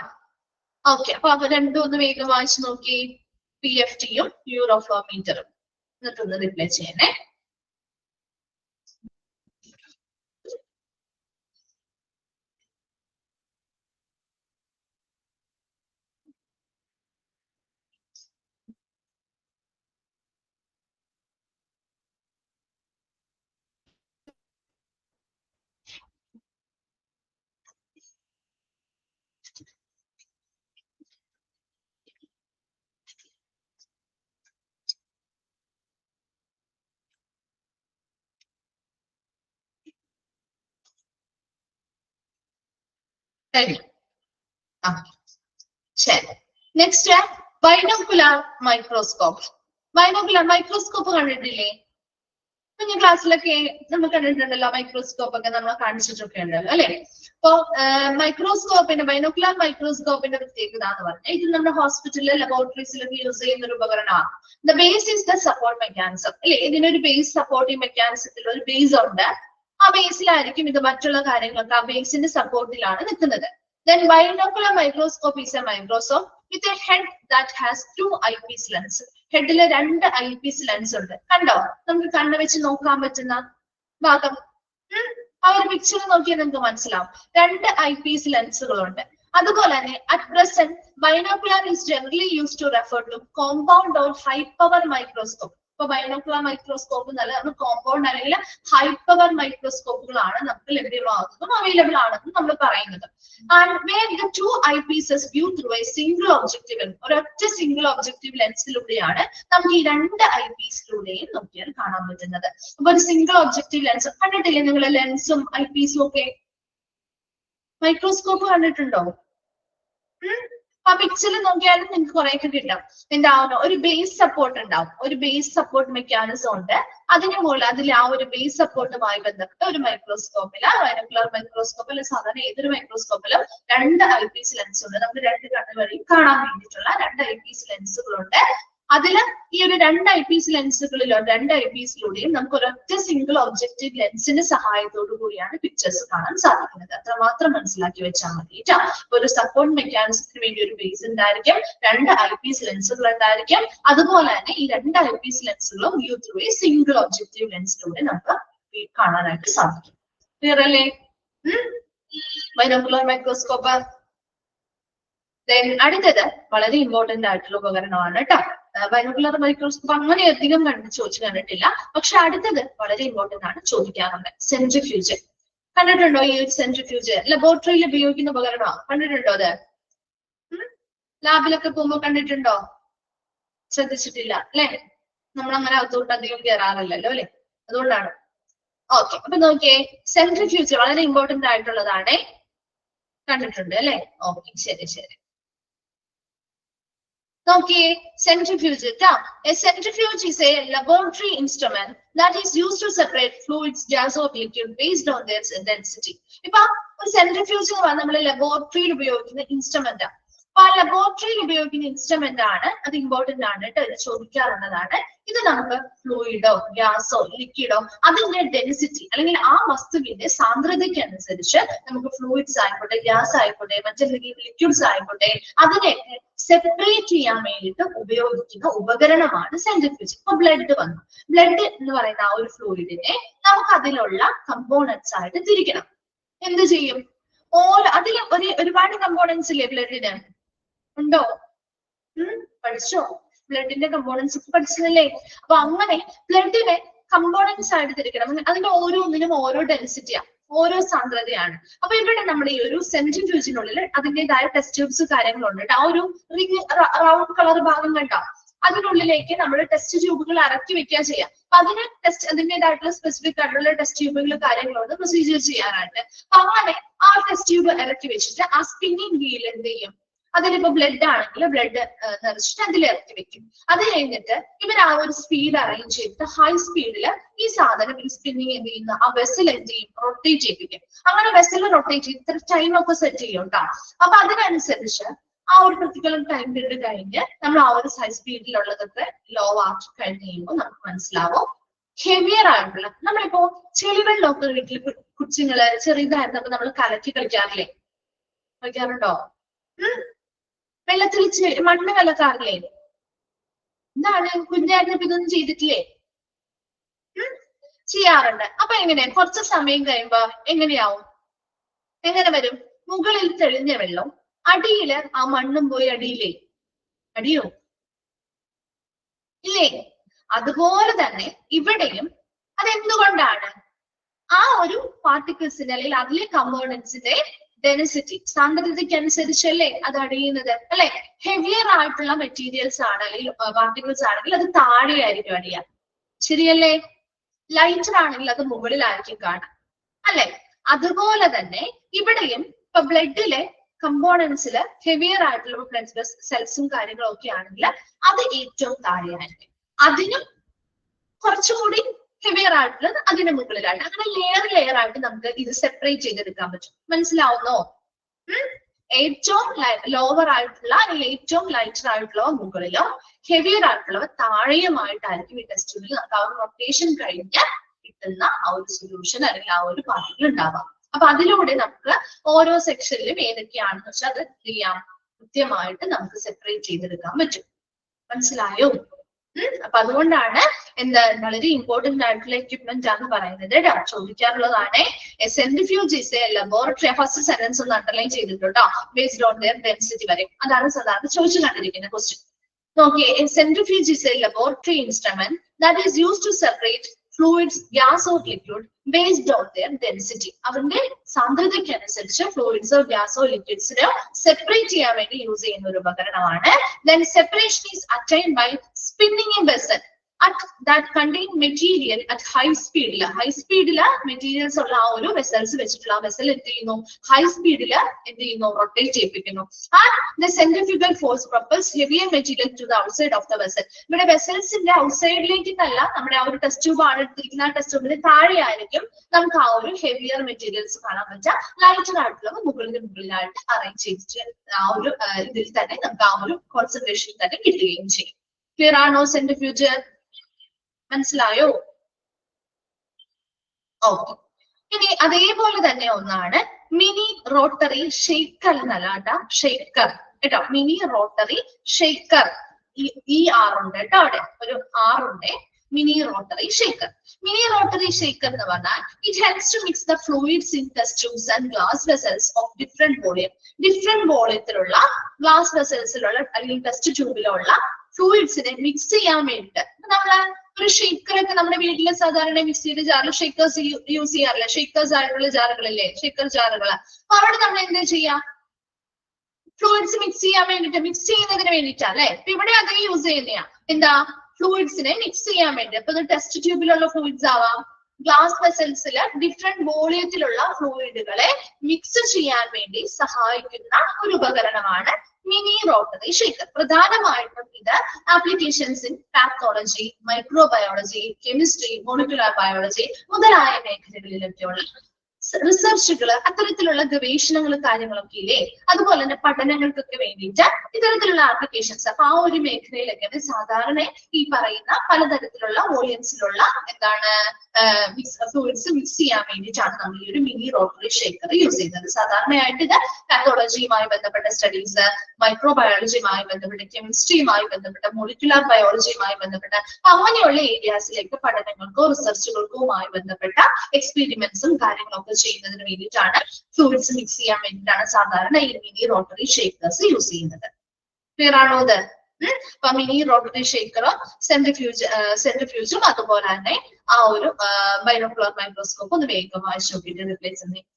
ഓക്കെ, അപ്പൊ അവ രണ്ടും ഒന്ന് വേഗം വായിച്ചു നോക്കി. PFTയും യൂറോഫ്ലോ മീറ്ററും. എന്നിട്ടൊന്ന് റിപ്ലൈ ചെയ്യണേ. ശരി, next binocular microscope. Binocular microscope കണ്ടിട്ടില്ലേ? കുഞ്ഞു ക്ലാസ്സിലൊക്കെ നമ്മൾ കണ്ടിട്ടുണ്ടല്ലോ, മൈക്രോസ്കോപ്പ് ഒക്കെ നമ്മൾ കാണിച്ചിട്ടൊക്കെ ഉണ്ടല്ലോ അല്ലെ? അപ്പൊ മൈക്രോസ്കോപ്പിന്റെ ബൈനോക്കുലർ മൈക്രോസ്കോപ്പിന്റെ പ്രത്യേകത എന്ന് പറഞ്ഞാൽ ഇത് നമ്മുടെ ഹോസ്പിറ്റലിലെ ലബോറട്ടറീസിലൊക്കെ യൂസ് ചെയ്യുന്ന ഒരു ഉപകരണമാണ്. The base is the support mechanism അല്ലെ? ഇതിനൊരു ബേസ് സപ്പോർട്ടിംഗ് മെക്കാനിസത്തിൽ ഒരു ബേസ് ഉണ്ട്. ആ ബേസിലായിരിക്കും ഇത് മറ്റുള്ള കാര്യങ്ങളൊക്കെ ആ ബേസിന്റെ സപ്പോർട്ടിലാണ് നിൽക്കുന്നത്. Then binocular microscope is a microscope with a head that has 2 eyepiece lens. ഹെഡില് 2 eyepiece lens ഉണ്ട്. കണ്ടോ? നമുക്ക് കണ്ണ് വെച്ച് നോക്കാൻ പറ്റുന്ന ഭാഗം. ആ ഒരു പിക്ചർ നോക്കിയാൽ നിങ്ങൾക്ക് മനസ്സിലാവും. 2 eyepiece ലെൻസുകളുണ്ട്. അതുപോലെ തന്നെ at present binocular is generally used to refer to compound or high power microscope. ഇപ്പൊ ബൈനോക്കുലർ മൈക്രോസ്കോപ്പ് എന്നല്ല, നമ്മൾ കോമ്പൗണ്ട് അല്ലെങ്കിൽ ഹൈ പവർ മൈക്രോസ്കോപ്പുകളാണ് നമുക്ക് ലഭ്യമാകുന്നതും അവൈലബിൾ ആണെന്നും നമ്മൾ പറയുന്നത്. And where the 2 eyepieces view through a single objective, ഒരൊറ്റ സിംഗിൾ ഒബ്ജക്റ്റീവ് ലെൻസിലൂടെയാണ് നമുക്ക് ഈ 2 ഐപീസിലൂടെയും നോക്കിയാൽ കാണാൻ പറ്റുന്നത്. അപ്പൊ ഒരു സിംഗിൾ ഒബ്ജക്റ്റീവ് ലെൻസ് കണ്ടിട്ടില്ലേ നിങ്ങൾ? ലെൻസും ഐപീസും ഒക്കെ മൈക്രോസ്കോപ്പ് കണ്ടിട്ടുണ്ടോ? ആ പിക്ചറിൽ നോക്കിയാലും നിങ്ങൾക്ക് കുറെയൊക്കെ കിട്ടും. എന്താവുന്നു? ഒരു ബേസ് സപ്പോർട്ട് ഉണ്ടാവും, ഒരു ബേസ് സപ്പോർട്ട് മെക്കാനിസം ഉണ്ട്. അതിന് മുകളിൽ അതിൽ ആ ഒരു ബേസ് സപ്പോർട്ടുമായി ബന്ധപ്പെട്ട ഒരു മൈക്രോസ്കോപ്പില്, ബൈനോക്കുലർ മൈക്രോസ്കോപ്പിൽ സാധാരണ ഏതൊരു മൈക്രോസ്കോപ്പിലും 2 ഐപീസ് ലെൻസ് ഉണ്ട്. നമുക്ക് 2 കണ്ണ് വഴി കാണാൻ വേണ്ടിയിട്ടുള്ള 2 ഐപീസ് ലെൻസുകളുണ്ട്. അതില് ഈ ഒരു 2 ഐപീസ് ലെൻസുകളിലോ 2 ഐപീസിലൂടെയും നമുക്ക് ഒരൊറ്റ സിംഗിൾ ഒബ്ജക്റ്റീവ് ലെൻസിന്റെ സഹായത്തോടു കൂടിയാണ് പിക്ചേഴ്സ് കാണാൻ സാധിക്കുന്നത്. അത്രമാത്രം മനസ്സിലാക്കി വെച്ചാൽ മതി കേട്ടോ. ഒരു സപ്പോർട്ട് മെക്കാനിസത്തിന് വേണ്ടി ഒരു ബേസ് ഉണ്ടായിരിക്കും, 2 ഐപീസ് ലെൻസുകൾ ഉണ്ടായിരിക്കും. അതുപോലെ തന്നെ ഈ 2 ഐപീസ് ലെൻസുകളും view through a single objective ലെൻസിലൂടെ നമുക്ക് കാണാനായിട്ട് സാധിക്കും. ക്ലിയർ അല്ലേ? Binocular microscope. അടുത്തത് വളരെ ഇമ്പോർട്ടന്റ് ആയിട്ടുള്ള ഉപകരണമാണ് കേട്ടോ. ബൈനോക്കുലർ മൈക്രോസ്കോപ്പ് അങ്ങനെ അധികം ചോദിച്ചു കണ്ടിട്ടില്ല, പക്ഷെ അടുത്തത് വളരെ ഇമ്പോർട്ടന്റ് ആണ്, ചോദിക്കാറുണ്ട്. സെൻട്രിഫ്യൂജ് കണ്ടിട്ടുണ്ടോ? ഈ ഒരു സെൻട്രിഫ്യൂജ് ലബോറട്ടറിയിൽ ഉപയോഗിക്കുന്ന ഉപകരണമാണ്. കണ്ടിട്ടുണ്ടോ? അത് ലാബിലൊക്കെ പോകുമ്പോൾ കണ്ടിട്ടുണ്ടോ? ശ്രദ്ധിച്ചിട്ടില്ല അല്ലെ? നമ്മളങ്ങനെ അകത്തോട്ട് അധികം കയറാറില്ലല്ലോ അല്ലെ? അതുകൊണ്ടാണ്. ഓക്കെ, അപ്പൊ നോക്കിയേ, സെൻട്രിഫ്യൂജ് വളരെ ഇമ്പോർട്ടന്റ് ആയിട്ടുള്ളതാണ്. കണ്ടിട്ടുണ്ട് അല്ലെ? ഓക്കെ, ശരി ശരി. നോക്കിയേ, സെൻട്രിഫ്യൂജ് ട്ടോ. A centrifuge is a laboratory instrument that is used to separate fluids, gas or liquid based on their density. ഇപ്പൊ ഒരു സെൻട്രിഫ്യൂജ് എന്ന് പറഞ്ഞാൽ നമ്മൾ ലബോറട്ടറിയിൽ ഉപയോഗിക്കുന്ന ഇൻസ്ട്രുമെന്റ്. അപ്പൊ ആ ലബോറട്ടറിയിൽ ഉപയോഗിക്കുന്ന ഇൻസ്ട്രുമെന്റ് ആണ്, അത് ഇമ്പോർട്ടന്റ് ആണ് കേട്ടോ, ഇത് ചോദിക്കാറുള്ളതാണ്. ഇത് നമുക്ക് ഫ്ലൂയിഡോ ഗ്യാസോ ലിക്വിഡോ അതിന്റെ ഡെൻസിറ്റി അല്ലെങ്കിൽ ആ വസ്തുവിന്റെ സാന്ദ്രതയ്ക്ക് അനുസരിച്ച് നമുക്ക് ഫ്ലൂയിഡ്സ് ആയിക്കോട്ടെ, ഗ്യാസ് ആയിക്കോട്ടെ, മറ്റെന്തെങ്കിലും ലിക്വിഡ്സ് ആയിക്കോട്ടെ, അതിനെയൊക്കെ സെപ്പറേറ്റ് ചെയ്യാൻ വേണ്ടിയിട്ട് ഉപയോഗിക്കുന്ന ഉപകരണമാണ് സെൻട്രിഫ്യൂജ്. ഇപ്പൊ ബ്ലഡ് വന്നു. ബ്ലഡ് എന്ന് പറയുന്ന ആ ഒരു ഫ്ലൂയിഡിനെ നമുക്ക് അതിലുള്ള കമ്പോണൻസ് ആയിട്ട് തിരിക്കണം. എന്ത് ചെയ്യും? അതിൽ ഒരുപാട് കമ്പോണൻസ് ഇല്ലേ ബ്ലഡിന്? ഉണ്ടോ? പഠിച്ചോ? ബ്ലഡിന്റെ കമ്പോണൻസ് ഒക്കെ പഠിച്ചതല്ലേ? അപ്പൊ അങ്ങനെ ബ്ലഡിനെ കമ്പോണൻസ് ആയിട്ട് തിരിക്കണം. അതിന്റെ ഓരോന്നിനും ഓരോ ഡെൻസിറ്റിയാണ്, ഓരോ സാന്ദ്രതയാണ്. അപ്പൊ ഇവിടെ നമ്മുടെ ഈ ഒരു സെൻട്രിഫ്യൂജിനുള്ളിൽ അതിൻ്റെതായ ടെസ്റ്റ് ട്യൂബ്സ് കാര്യങ്ങളുണ്ട്. ആ ഒരു റിംഗ് റൗണ്ട് കളർ ഭാഗം കണ്ടോ? അതിനുള്ളിലേക്ക് നമ്മൾ ടെസ്റ്റ് ട്യൂബുകൾ ഇറക്കി വെക്കുക ചെയ്യാം. അപ്പൊ അതിന് അതിൻ്റെതായിട്ടുള്ള സ്പെസിഫിക് ആയിട്ടുള്ള ടെസ്റ്റ് ട്യൂബുകൾ കാര്യങ്ങളുണ്ട് പ്രൊസീജിയർ ചെയ്യാനായിട്ട്. അപ്പൊ അങ്ങനെ ആ ടെസ്റ്റ് ട്യൂബ് ഇറക്കി വെച്ചിട്ട് ആ സ്പിന്നിങ് വീൽ എന്ത് ചെയ്യും? അതിലിപ്പോ ബ്ലഡ് ആണെങ്കിൽ ബ്ലഡ് നിറച്ചിട്ട് അതിൽ ഇറക്കി വെക്കും. അത് കഴിഞ്ഞിട്ട് ഇവർ ആ ഒരു സ്പീഡ് അറേഞ്ച് ചെയ്തിട്ട് ഹൈ സ്പീഡില് ഈ സാധനം ഈ സ്പിന്നിങ് എന്ത് ചെയ്യുന്ന ആ വെസൽ എന്ത് ചെയ്യും? റൊട്ടേറ്റ് ചെയ്യിപ്പിക്കും. അങ്ങനെ വെസൽ റൊട്ടേറ്റ് ചെയ്ത് ഇത്ര ടൈം ഒക്കെ സെറ്റ് ചെയ്യും കേട്ടോ. അപ്പൊ അതിനനുസരിച്ച് ആ ഒരു പർട്ടിക്കുലർ ടൈം പീരീഡ് കഴിഞ്ഞ് നമ്മൾ ആ ഒരു ഹൈ സ്പീഡിലുള്ളതൊക്കെ ലോ ആക്കി കഴിഞ്ഞ് കഴിയുമ്പോൾ നമുക്ക് മനസ്സിലാവും ഹെവിയർ ആയിട്ടുള്ള നമ്മളിപ്പോ ചെളിവെള്ളമൊക്കെ വീട്ടിൽ കൊച്ചുങ്ങള് ചെറിയതായിരുന്നപ്പോ നമ്മൾ കലക്കി കളിക്കാറില്ലേ? കളിക്കാറുണ്ടോ? വെള്ളത്തിൽ മണ്ണ് കലക്കാറില്ലേ? എന്താണ് കുഞ്ഞായിരുന്നപ്പോ ഇതൊന്നും ചെയ്തിട്ടില്ലേ? ചെയ്യാറുണ്ട്. അപ്പൊ എങ്ങനെ കുറച്ച് സമയം കഴിയുമ്പോ എങ്ങനെയാവും? എങ്ങനെ വരും? മുകളിൽ തെളിഞ്ഞ വെള്ളം, അടിയില് ആ മണ്ണും പോയി അടിയിലേ അടിയോ ഇല്ലേ? അതുപോലെ തന്നെ ഇവിടെയും അതെന്തുകൊണ്ടാണ്? ആ ഒരു പാർട്ടിക്കിൾസിന്റെ അല്ലെങ്കിൽ അതിലെ കമ്പോണൻസിന്റെ ഡെൻസിറ്റി സാന്ദ്രതയ്ക്ക് അനുസരിച്ചല്ലേ അത് അടിയുന്നത് അല്ലെ? ഹെവിയർ ആയിട്ടുള്ള മെറ്റീരിയൽസ് ആണ് അല്ലെങ്കിൽ പാർട്ടിക്കിൾസ് ആണെങ്കിൽ അത് താഴെയായിരിക്കും അടിയ, ശരിയല്ലേ? ലൈറ്റർ ആണെങ്കിൽ അത് മുകളിലായിരിക്കും കാണാം അല്ലെ? അതുപോലെ തന്നെ ഇവിടെയും ഇപ്പൊ ബ്ലഡിലെ കമ്പോണൻസില് ഹെവിയർ ആയിട്ടുള്ള ബ്ലഡ് സെൽസും കാര്യങ്ങളും ഒക്കെ ആണെങ്കിൽ അത് ഏറ്റവും താഴെയായിരിക്കും. അതിനും കുറച്ചുകൂടി ഹെവിയർ ആയിട്ടുള്ളത് അതിന് മുകളിലായിട്ട്, അങ്ങനെ ലെയർ ആയിട്ട് നമുക്ക് ഇത് സെപ്പറേറ്റ് ചെയ്തെടുക്കാൻ പറ്റും. മനസ്സിലാവുന്നോ? ഏറ്റവും ലോവർ ആയിട്ടുള്ള അല്ലെങ്കിൽ ഏറ്റവും ലൈറ്റർ ആയിട്ടുള്ളവ മുകളിലോ ഹെവിയർ ആയിട്ടുള്ളവ താഴെയുമായിട്ടായിരിക്കും ഈ ടെസ്റ്റ് ട്യൂബിൽ നമുക്ക് ആ ഒരു റൊട്ടേഷൻ കഴിഞ്ഞ് കിട്ടുന്ന ആ ഒരു സൊല്യൂഷൻ അല്ലെങ്കിൽ ആ ഒരു പാർട്ടിക്കിൾ ഉണ്ടാവാം. അപ്പൊ അതിലൂടെ നമുക്ക് ഓരോ സെക്ഷനിലും ഏതൊക്കെയാണെന്ന് വെച്ചാൽ അത് ചെയ്യാം, കൃത്യമായിട്ട് നമുക്ക് സെപ്പറേറ്റ് ചെയ്തെടുക്കാൻ പറ്റും. മനസ്സിലായോ? അപ്പൊ അതുകൊണ്ടാണ് എന്താ വളരെ ഇമ്പോർട്ടന്റ് ആയിട്ടുള്ള എക്യുപ്മെന്റ് ആണ് പറയുന്നത് കേട്ടോ. ചോദിക്കാറുള്ളതാണ്. A centrifuge is a laboratory. First sentence ഒന്ന് അണ്ടർലൈൻ ചെയ്തിട്ടോ, ബേസ്ഡ് ഓൺ ദെയർ ഡെൻസിറ്റി വരെ. അതാണ് സാധാരണ ചോദിച്ചു കണ്ടിരിക്കുന്ന ക്വസ്റ്റ്യൻ. നോക്കിയേ, a centrifuge is a laboratory instrument that is used to separate fluids, gas or liquid based on their density. അവന്റെ സാന്ദ്രതയ്ക്ക് അനുസരിച്ച് ഫ്ലൂയിഡ്സോ ഗ്യാസോ ലിക്വിഡ്സിനോ സെപ്പറേറ്റ് ചെയ്യാൻ വേണ്ടി യൂസ് ചെയ്യുന്ന ഒരു ഉപകരണമാണ്. Then separation is attained by spinning a vessel that contain material at high speed. High സ്പീഡില് materials ഉള്ള ആ ഒരു വെസൽസ് വെച്ചിട്ടുള്ള ആ വെസൽ എന്ത് ചെയ്യുന്നു? ഹൈ സ്പീഡില് എന്ത് ചെയ്യുന്നു? Rotate ചെയ്യിപ്പിക്കുന്നു. And the centrifugal force propels heavier material to the outside of the vessel. ഇവിടെ വെസൽസിന്റെ ഔട്ട്സൈഡിലേക്ക് അല്ല, നമ്മുടെ ആ ഒരു ടെസ്റ്റ് ട്യൂബ് ആണ് എടുത്തിരിക്കുന്ന. ആ ടെസ്റ്റ് ട്യൂബിന് താഴെയായിരിക്കും നമുക്ക് ആ ഒരു ഹെവിയർ മെറ്റീരിയൽസ് കാണാൻ പറ്റുക. ലൈറ്റർ ആയിട്ടുള്ളത് മുകളിലായിട്ട് അറേഞ്ച് ചെയ്തിട്ട് ആ ഒരു ഇതിൽ തന്നെ നമുക്ക് ആ ഒരു കോൺസെൻട്രേഷൻ തന്നെ കിട്ടുകയും ചെയ്യും. ക്ലിയർ ആണോ സെൻട്രിഫ്യൂജ്? മനസ്സിലായോ? ഓക്കെ. ഇനി അതേപോലെ തന്നെ ഒന്നാണ് മിനി റോട്ടറി ഷെയ്ക്കർ എന്നല്ല കേട്ടോ, ഷെയ്ക്കർ കേട്ടോ, മിനി റോട്ടറി ഷെയ്ക്കർ. ഈ ആറുണ്ട് കേട്ടോ, അവിടെ ഒരു ആറുണ്ട്. Mini rotary shaker. Mini rotary shaker എന്ന് പറഞ്ഞാൽ it helps to mix the fluids in test tubes and glass vessels of different volume. Different വോളിയത്തിലുള്ള ഗ്ലാസ് വെസൽസിലുള്ള അല്ലെങ്കിൽ ടെസ്റ്റ് ട്യൂബിലുള്ള ഫ്ലൂയിഡ്സിനെ മിക്സ് ചെയ്യാൻ വേണ്ടിയിട്ട് നമ്മള് ഒരു ഷേക്കറൊക്കെ നമ്മുടെ വീട്ടിലെ സാധാരണ മിക്സിയുടെ ജാറിൽ ഷേക്കേഴ്സ് യൂസ് ചെയ്യാറില്ല. ഷേക്കേഴ്സ് ആയിട്ടുള്ള ജാറുകളില്ലേ, ഷേക്കർ ജാറുകൾ. അപ്പൊ അവിടെ നമ്മൾ എന്താ ചെയ്യാ? ഫ്ലൂയിഡ്സ് മിക്സ് ചെയ്യാൻ വേണ്ടിട്ട്, മിക്സ് ചെയ്യുന്നതിന് വേണ്ടിയിട്ടാ അല്ലെ? ഇവിടെ അതേ യൂസ് ചെയ്യുന്നയാ. എന്താ? ഫ്ലൂയിഡ്സിനെ മിക്സ് ചെയ്യാൻ വേണ്ടി. അപ്പൊ ഇത് ടെസ്റ്റ് ട്യൂബിലുള്ള ഫ്ലൂയിഡ്സ് ആവാം, ഗ്ലാസ് വെസൽസില് ഡിഫറെന്റ് വോളിയത്തിലുള്ള ഫ്ലൂയിഡുകളെ മിക്സ് ചെയ്യാൻ വേണ്ടി സഹായിക്കുന്ന ഒരു ഉപകരണമാണ് മിനി റോട്ടറി ഷേക്കർ. പ്രധാനമായിട്ടും ഇത് applications in pathology, microbiology, chemistry, molecular biology മുതലായ മേഖലകളിലൊക്കെയുള്ള റിസർച്ചുകൾ, അത്തരത്തിലുള്ള ഗവേഷണങ്ങൾ കാര്യങ്ങളൊക്കെ ഇല്ലേ, അതുപോലെ തന്നെ പഠനങ്ങൾക്കൊക്കെ വേണ്ടിയിട്ട് ഇത്തരത്തിലുള്ള ആപ്ലിക്കേഷൻസ്. അപ്പൊ ആ ഒരു മേഖലയിലൊക്കെ സാധാരണ ഈ പറയുന്ന പലതരത്തിലുള്ള വോളിയംസിലുള്ള എന്താണ് ഫ്ലൂയിഡ്സ് മിക്സ് ചെയ്യാൻ വേണ്ടിയിട്ടാണ് നമ്മൾ ഈ ഒരു മിനി റോട്ടറി ഷേക്കർ യൂസ് ചെയ്യുന്നത്. സാധാരണയായിട്ട് ഇത് പാത്തോളജിയുമായി ബന്ധപ്പെട്ട സ്റ്റഡീസ്, മൈക്രോബയോളജിയുമായി ബന്ധപ്പെട്ട, കെമിസ്ട്രിയുമായി ബന്ധപ്പെട്ട, മോളിക്കുലർ ബയോളജിയുമായി ബന്ധപ്പെട്ട അങ്ങനെയുള്ള ഏരിയാസിലേക്ക് പഠനങ്ങൾക്കോ റിസർച്ചുകൾക്കുമായി ബന്ധപ്പെട്ട എക്സ്പെരിമെന്റ്സും കാര്യങ്ങളൊക്കെ ചെയ്യുന്നതിന് വേണ്ടിയിട്ടാണ്, ഫ്ലൂയിഡ്സ് മിക്സ് ചെയ്യാൻ വേണ്ടിയിട്ടാണ് സാധാരണ ഈ മിനി റോട്ടറി ഷേക്കേഴ്സ് യൂസ് ചെയ്യുന്നത്. ക്ലിയർ ആണോ ഇത്? അപ്പൊ മിനി റോട്ടറി ഷേക്കറും സെൻട്രിഫ്യൂജും അതുപോലെ തന്നെ ആ ഒരു ബൈനോക്കുലർ മൈക്രോസ്കോപ്പ് ഒന്ന് വേഗം വായിച്ചു നോക്കിയിട്ട് റിപ്ലേസ് ചെയ്യും.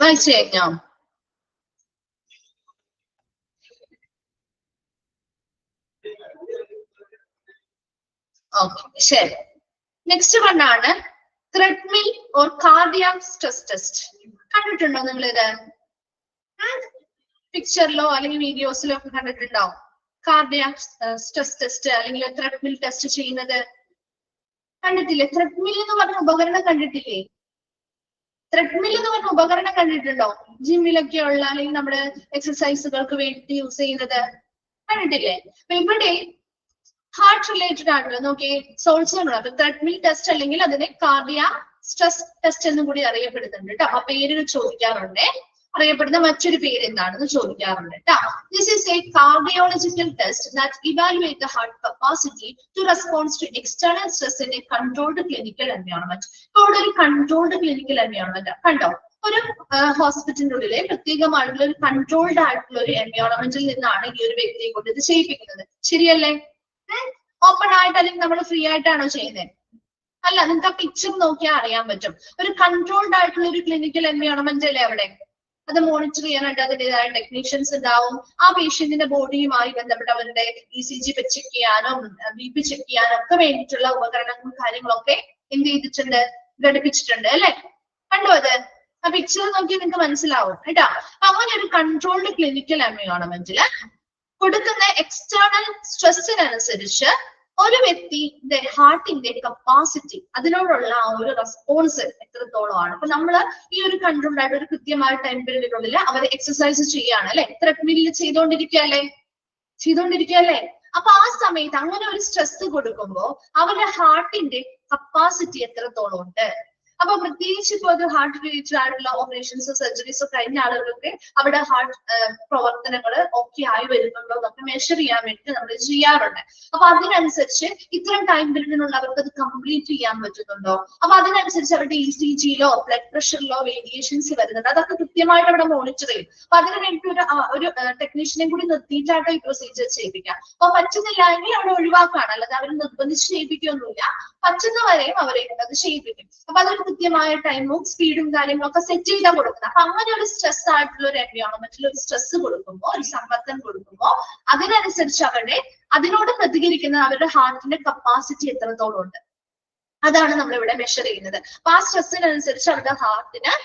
വായിച്ചു കഴിഞ്ഞോ? ഓക്കെ, ശരി. നെക്സ്റ്റ് വണ്ണാണ് treadmill or cardiac stress test. കണ്ടിട്ടുണ്ടോ നിങ്ങൾ ഇത്? പിക്ചറിലോ അല്ലെങ്കിൽ വീഡിയോസിലോ ഒക്കെ കണ്ടിട്ടുണ്ടാവും. കാർഡിയാക് സ്ട്രെസ് ടെസ്റ്റ് അല്ലെങ്കിൽ ത്രെഡ്മിൽ ടെസ്റ്റ് ചെയ്യുന്നത് കണ്ടിട്ടില്ലേ? ത്രെഡ്മിൽ എന്ന് പറഞ്ഞ ഉപകരണം കണ്ടിട്ടില്ലേ? ത്രെഡ്മിൽ എന്ന് പറഞ്ഞ ഉപകരണം കണ്ടിട്ടുണ്ടോ? ജിമ്മിലൊക്കെ ഉള്ള അല്ലെങ്കിൽ നമ്മുടെ എക്സസൈസുകൾക്ക് വേണ്ടി യൂസ് ചെയ്യുന്നത് കണ്ടിട്ടില്ലേ? അപ്പൊ ഇവിടെ ഹാർട്ട് റിലേറ്റഡ് ആണല്ലോ. നോക്കിയേ, സോൾസോൺ. അപ്പൊ ത്രെഡ്മിൽ ടെസ്റ്റ് അല്ലെങ്കിൽ അതിനെ കാർഡിയാക് സ്ട്രെസ് ടെസ്റ്റ് എന്നും കൂടി അറിയപ്പെടുന്നുണ്ട് കേട്ടോ. ആ പേരുകൾ ചോദിക്കാറുണ്ട്. അറിയപ്പെടുന്ന മറ്റൊരു പേര് എന്താണെന്ന് ചോദിക്കാറുണ്ട് കേട്ടോ. This is a cardiological test that evaluate the heart capacity to response to external stress in a controlled clinical environment. ഇപ്പോൾ ഇവിടെ ഒരു കൺട്രോൾഡ് ക്ലിനിക്കൽ എൻവയോൺമെന്റ് കണ്ടോ? ഒരു ഹോസ്പിറ്റലിന്റെ ഉള്ളിലെ പ്രത്യേകമായിട്ടുള്ള ഒരു കൺട്രോൾഡ് ആയിട്ടുള്ള ഒരു എൻവയോൺമെന്റിൽ നിന്നാണ് ഈ ഒരു വ്യക്തിയെ കൊണ്ട് ഇത് ചെയ്യിപ്പിക്കുന്നത്. ശരിയല്ലേ? ഓപ്പൺ ആയിട്ട് അല്ലെങ്കിൽ നമ്മൾ ഫ്രീ ആയിട്ടാണോ ചെയ്യുന്നത്? അല്ല, നിങ്ങൾക്ക് ആ പിക്ചർ നോക്കിയാൽ അറിയാൻ പറ്റും. ഒരു കൺട്രോൾഡ് ആയിട്ടുള്ള ഒരു ക്ലിനിക്കൽ എൻവയോൺമെന്റ് അല്ലേ അവിടെ. അത് മോണിറ്റർ ചെയ്യാനായിട്ട് അതിൻ്റെതായ ടെക്നീഷ്യൻസ് ഉണ്ടാവും. ആ പേഷ്യന്റിന്റെ ബോഡിയുമായി ബന്ധപ്പെട്ട് അവരുടെ ECG ചെക്ക് ചെയ്യാനും BP ചെക്ക് ചെയ്യാനും ഒക്കെ വേണ്ടിയിട്ടുള്ള ഉപകരണങ്ങളും കാര്യങ്ങളൊക്കെ എന്ത് ചെയ്തിട്ടുണ്ട്? ഘടിപ്പിച്ചിട്ടുണ്ട് അല്ലെ? കണ്ടോ അത്? ആ പിക്ചർ നോക്കി നിങ്ങൾക്ക് മനസ്സിലാവും കേട്ടോ. അങ്ങനെ ഒരു കൺട്രോൾഡ് ക്ലിനിക്കൽ എൻവയോൺമെന്റില് കൊടുക്കുന്ന എക്സ്റ്റേണൽ സ്ട്രെസ്സിനനുസരിച്ച് ഒരു വ്യക്തിയുടെ ഹാർട്ടിന്റെ കപ്പാസിറ്റി, അതിനോടുള്ള ആ ഒരു റെസ്പോൺസ് എത്രത്തോളമാണ്. അപ്പൊ നമ്മള് ഈ ഒരു കൺട്രോൾഡ് ആയിട്ട് ഒരു കൃത്യമായ ടൈം പീരീഡിനുള്ളിൽ അവർ എക്സസൈസ് ചെയ്യാണ് അല്ലെ? ത്രെഡ്മില്ലിൽ ചെയ്തോണ്ടിരിക്കുകയല്ലേ? അപ്പൊ ആ സമയത്ത് അങ്ങനെ ഒരു സ്ട്രെസ് കൊടുക്കുമ്പോൾ അവരുടെ ഹാർട്ടിന്റെ കപ്പാസിറ്റി എത്രത്തോളം ഉണ്ട്. അപ്പൊ പ്രത്യേകിച്ച് ഇപ്പോൾ ഒരു ഹാർട്ട് റിലേറ്റഡ് ആയിട്ടുള്ള ഓപ്പറേഷൻസോ സർജറീസോ കഴിഞ്ഞ ആളുകൾക്ക് അവിടെ ഹാർട്ട് പ്രവർത്തനങ്ങൾ ഓക്കെ ആയി വരുന്നുണ്ടോ എന്നൊക്കെ മെഷർ ചെയ്യാൻ വേണ്ടി നമ്മൾ ചെയ്യാറുണ്ട്. അപ്പൊ അതിനനുസരിച്ച് ഇത്തരം ടൈം പീരീഡിനുള്ള അവർക്ക് അത് കംപ്ലീറ്റ് ചെയ്യാൻ പറ്റുന്നുണ്ടോ? അപ്പൊ അതിനനുസരിച്ച് അവരുടെ ECGയിലോ ബ്ലഡ് പ്രഷറിലോ വേരിയേഷൻസ് വരുന്നുണ്ട്. അതൊക്കെ കൃത്യമായിട്ട് അവിടെ മോണിറ്റർ ചെയ്യും. അപ്പൊ അതിന് വേണ്ടി ഒരു ടെക്നീഷ്യനെ കൂടി നിർത്തിയിട്ടാട്ടോ ഈ പ്രൊസീജിയർ ചെയ്യിപ്പിക്കാം. അപ്പൊ പറ്റുന്നില്ല എങ്കിൽ അവിടെ ഒഴിവാക്കാണ്, അല്ലാതെ അവർ നിർബന്ധിച്ച് ചെയ്യിപ്പിക്കുകയൊന്നുമില്ല. പറ്റുന്നവരെയും അവരെ അത് ചെയ്യിപ്പിക്കും. അപ്പൊ അതൊരു കൃത്യമായ ടൈമും സ്പീഡും കാര്യങ്ങളൊക്കെ സെറ്റ് ചെയ്താൽ കൊടുക്കുന്നത്. അപ്പൊ അങ്ങനെ ഒരു സ്ട്രെസ് ആയിട്ടുള്ള ഒരു എൻവയോൺമെന്റിൽ ഒരു സ്ട്രെസ് കൊടുക്കുമ്പോൾ, ഒരു സമ്മർദ്ദം കൊടുക്കുമ്പോൾ അതിനനുസരിച്ച് അതിനോട് പ്രതികരിക്കുന്ന അവരുടെ ഹാർട്ടിന്റെ കപ്പാസിറ്റി എത്രത്തോളം ഉണ്ട്, അതാണ് നമ്മളിവിടെ മെഷർ ചെയ്യുന്നത്. അപ്പൊ ആ സ്ട്രെസ്സിനനുസരിച്ച് അവരുടെ ഹാർട്ടിന്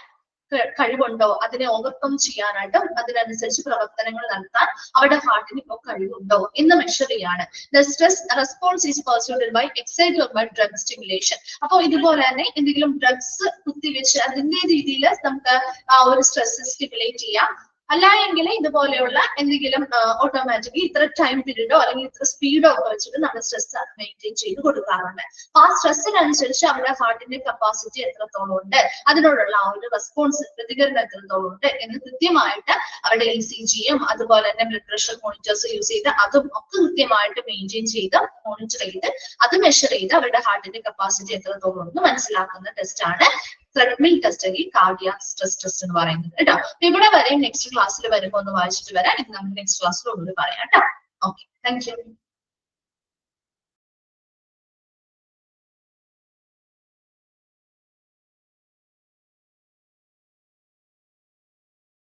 കഴിവുണ്ടോ, അതിനെ ഓവർകം ചെയ്യാനായിട്ടും അതിനനുസരിച്ച് പ്രവർത്തനങ്ങൾ നടത്താൻ അവരുടെ ഹാർട്ടിന് ഇപ്പോൾ കഴിവുണ്ടോ എന്ന് മെഷർ ചെയ്യാണ്. The stress response is pursued by excite by drug stimulation. അപ്പോൾ ഇതുപോലെ തന്നെ എന്തെങ്കിലും ഡ്രഗ്സ് കുത്തിവെച്ച് അതിന്റെ രീതിയിൽ നമുക്ക് ആ ഒരു സ്ട്രെസ് സ്റ്റിമുലേറ്റ് ചെയ്യാം. അല്ല എങ്കിൽ ഇതുപോലെയുള്ള എന്തെങ്കിലും ഓട്ടോമാറ്റിക്കലി ഇത്ര ടൈം പീരീഡോ അല്ലെങ്കിൽ ഇത്ര സ്പീഡോ ഒക്കെ വെച്ചിട്ട് നമ്മൾ സ്ട്രെസ് മെയിൻറ്റെയിൻ ചെയ്ത് കൊടുക്കാറുണ്ട്. ആ സ്ട്രെസ്സിനനുസരിച്ച് അവരുടെ ഹാർട്ടിന്റെ കപ്പാസിറ്റി എത്രത്തോളം ഉണ്ട്, അതിനോടുള്ള ആ ഒരു റെസ്പോൺസ് പ്രതികരണം എത്രത്തോളം ഉണ്ട് എന്ന് കൃത്യമായിട്ട് അവരുടെ ECGയും അതുപോലെ തന്നെ ബ്ലഡ് പ്രഷർ മോണിറ്റേഴ്സ് യൂസ് ചെയ്ത് അതും ഒക്കെ കൃത്യമായിട്ട് മെയിൻറ്റെയിൻ ചെയ്ത് മോണിറ്റർ ചെയ്ത് അത് മെഷർ ചെയ്ത് അവരുടെ ഹാർട്ടിന്റെ കപ്പാസിറ്റി എത്രത്തോളം ഉണ്ടെന്ന് മനസ്സിലാക്കുന്ന ടെസ്റ്റ് ആണ് ത്രെഡ്മിൽ ടെസ്റ്റ് അല്ലെങ്കിൽ കാർഡിയാക് സ്ട്രെസ് ടെസ്റ്റ് എന്ന് പറയുന്നത് കേട്ടോ. ഇവിടെ വരെ നെക്സ്റ്റ് ക്ലാസ്സിൽ വരുമ്പോൾ ഒന്ന് വായിച്ചിട്ട് വരാം. ഇത് നമുക്ക് നെക്സ്റ്റ് ക്ലാസ്സിൽ ഒന്നുകൂടി പറയാം കേട്ടോ. Okay, thank you.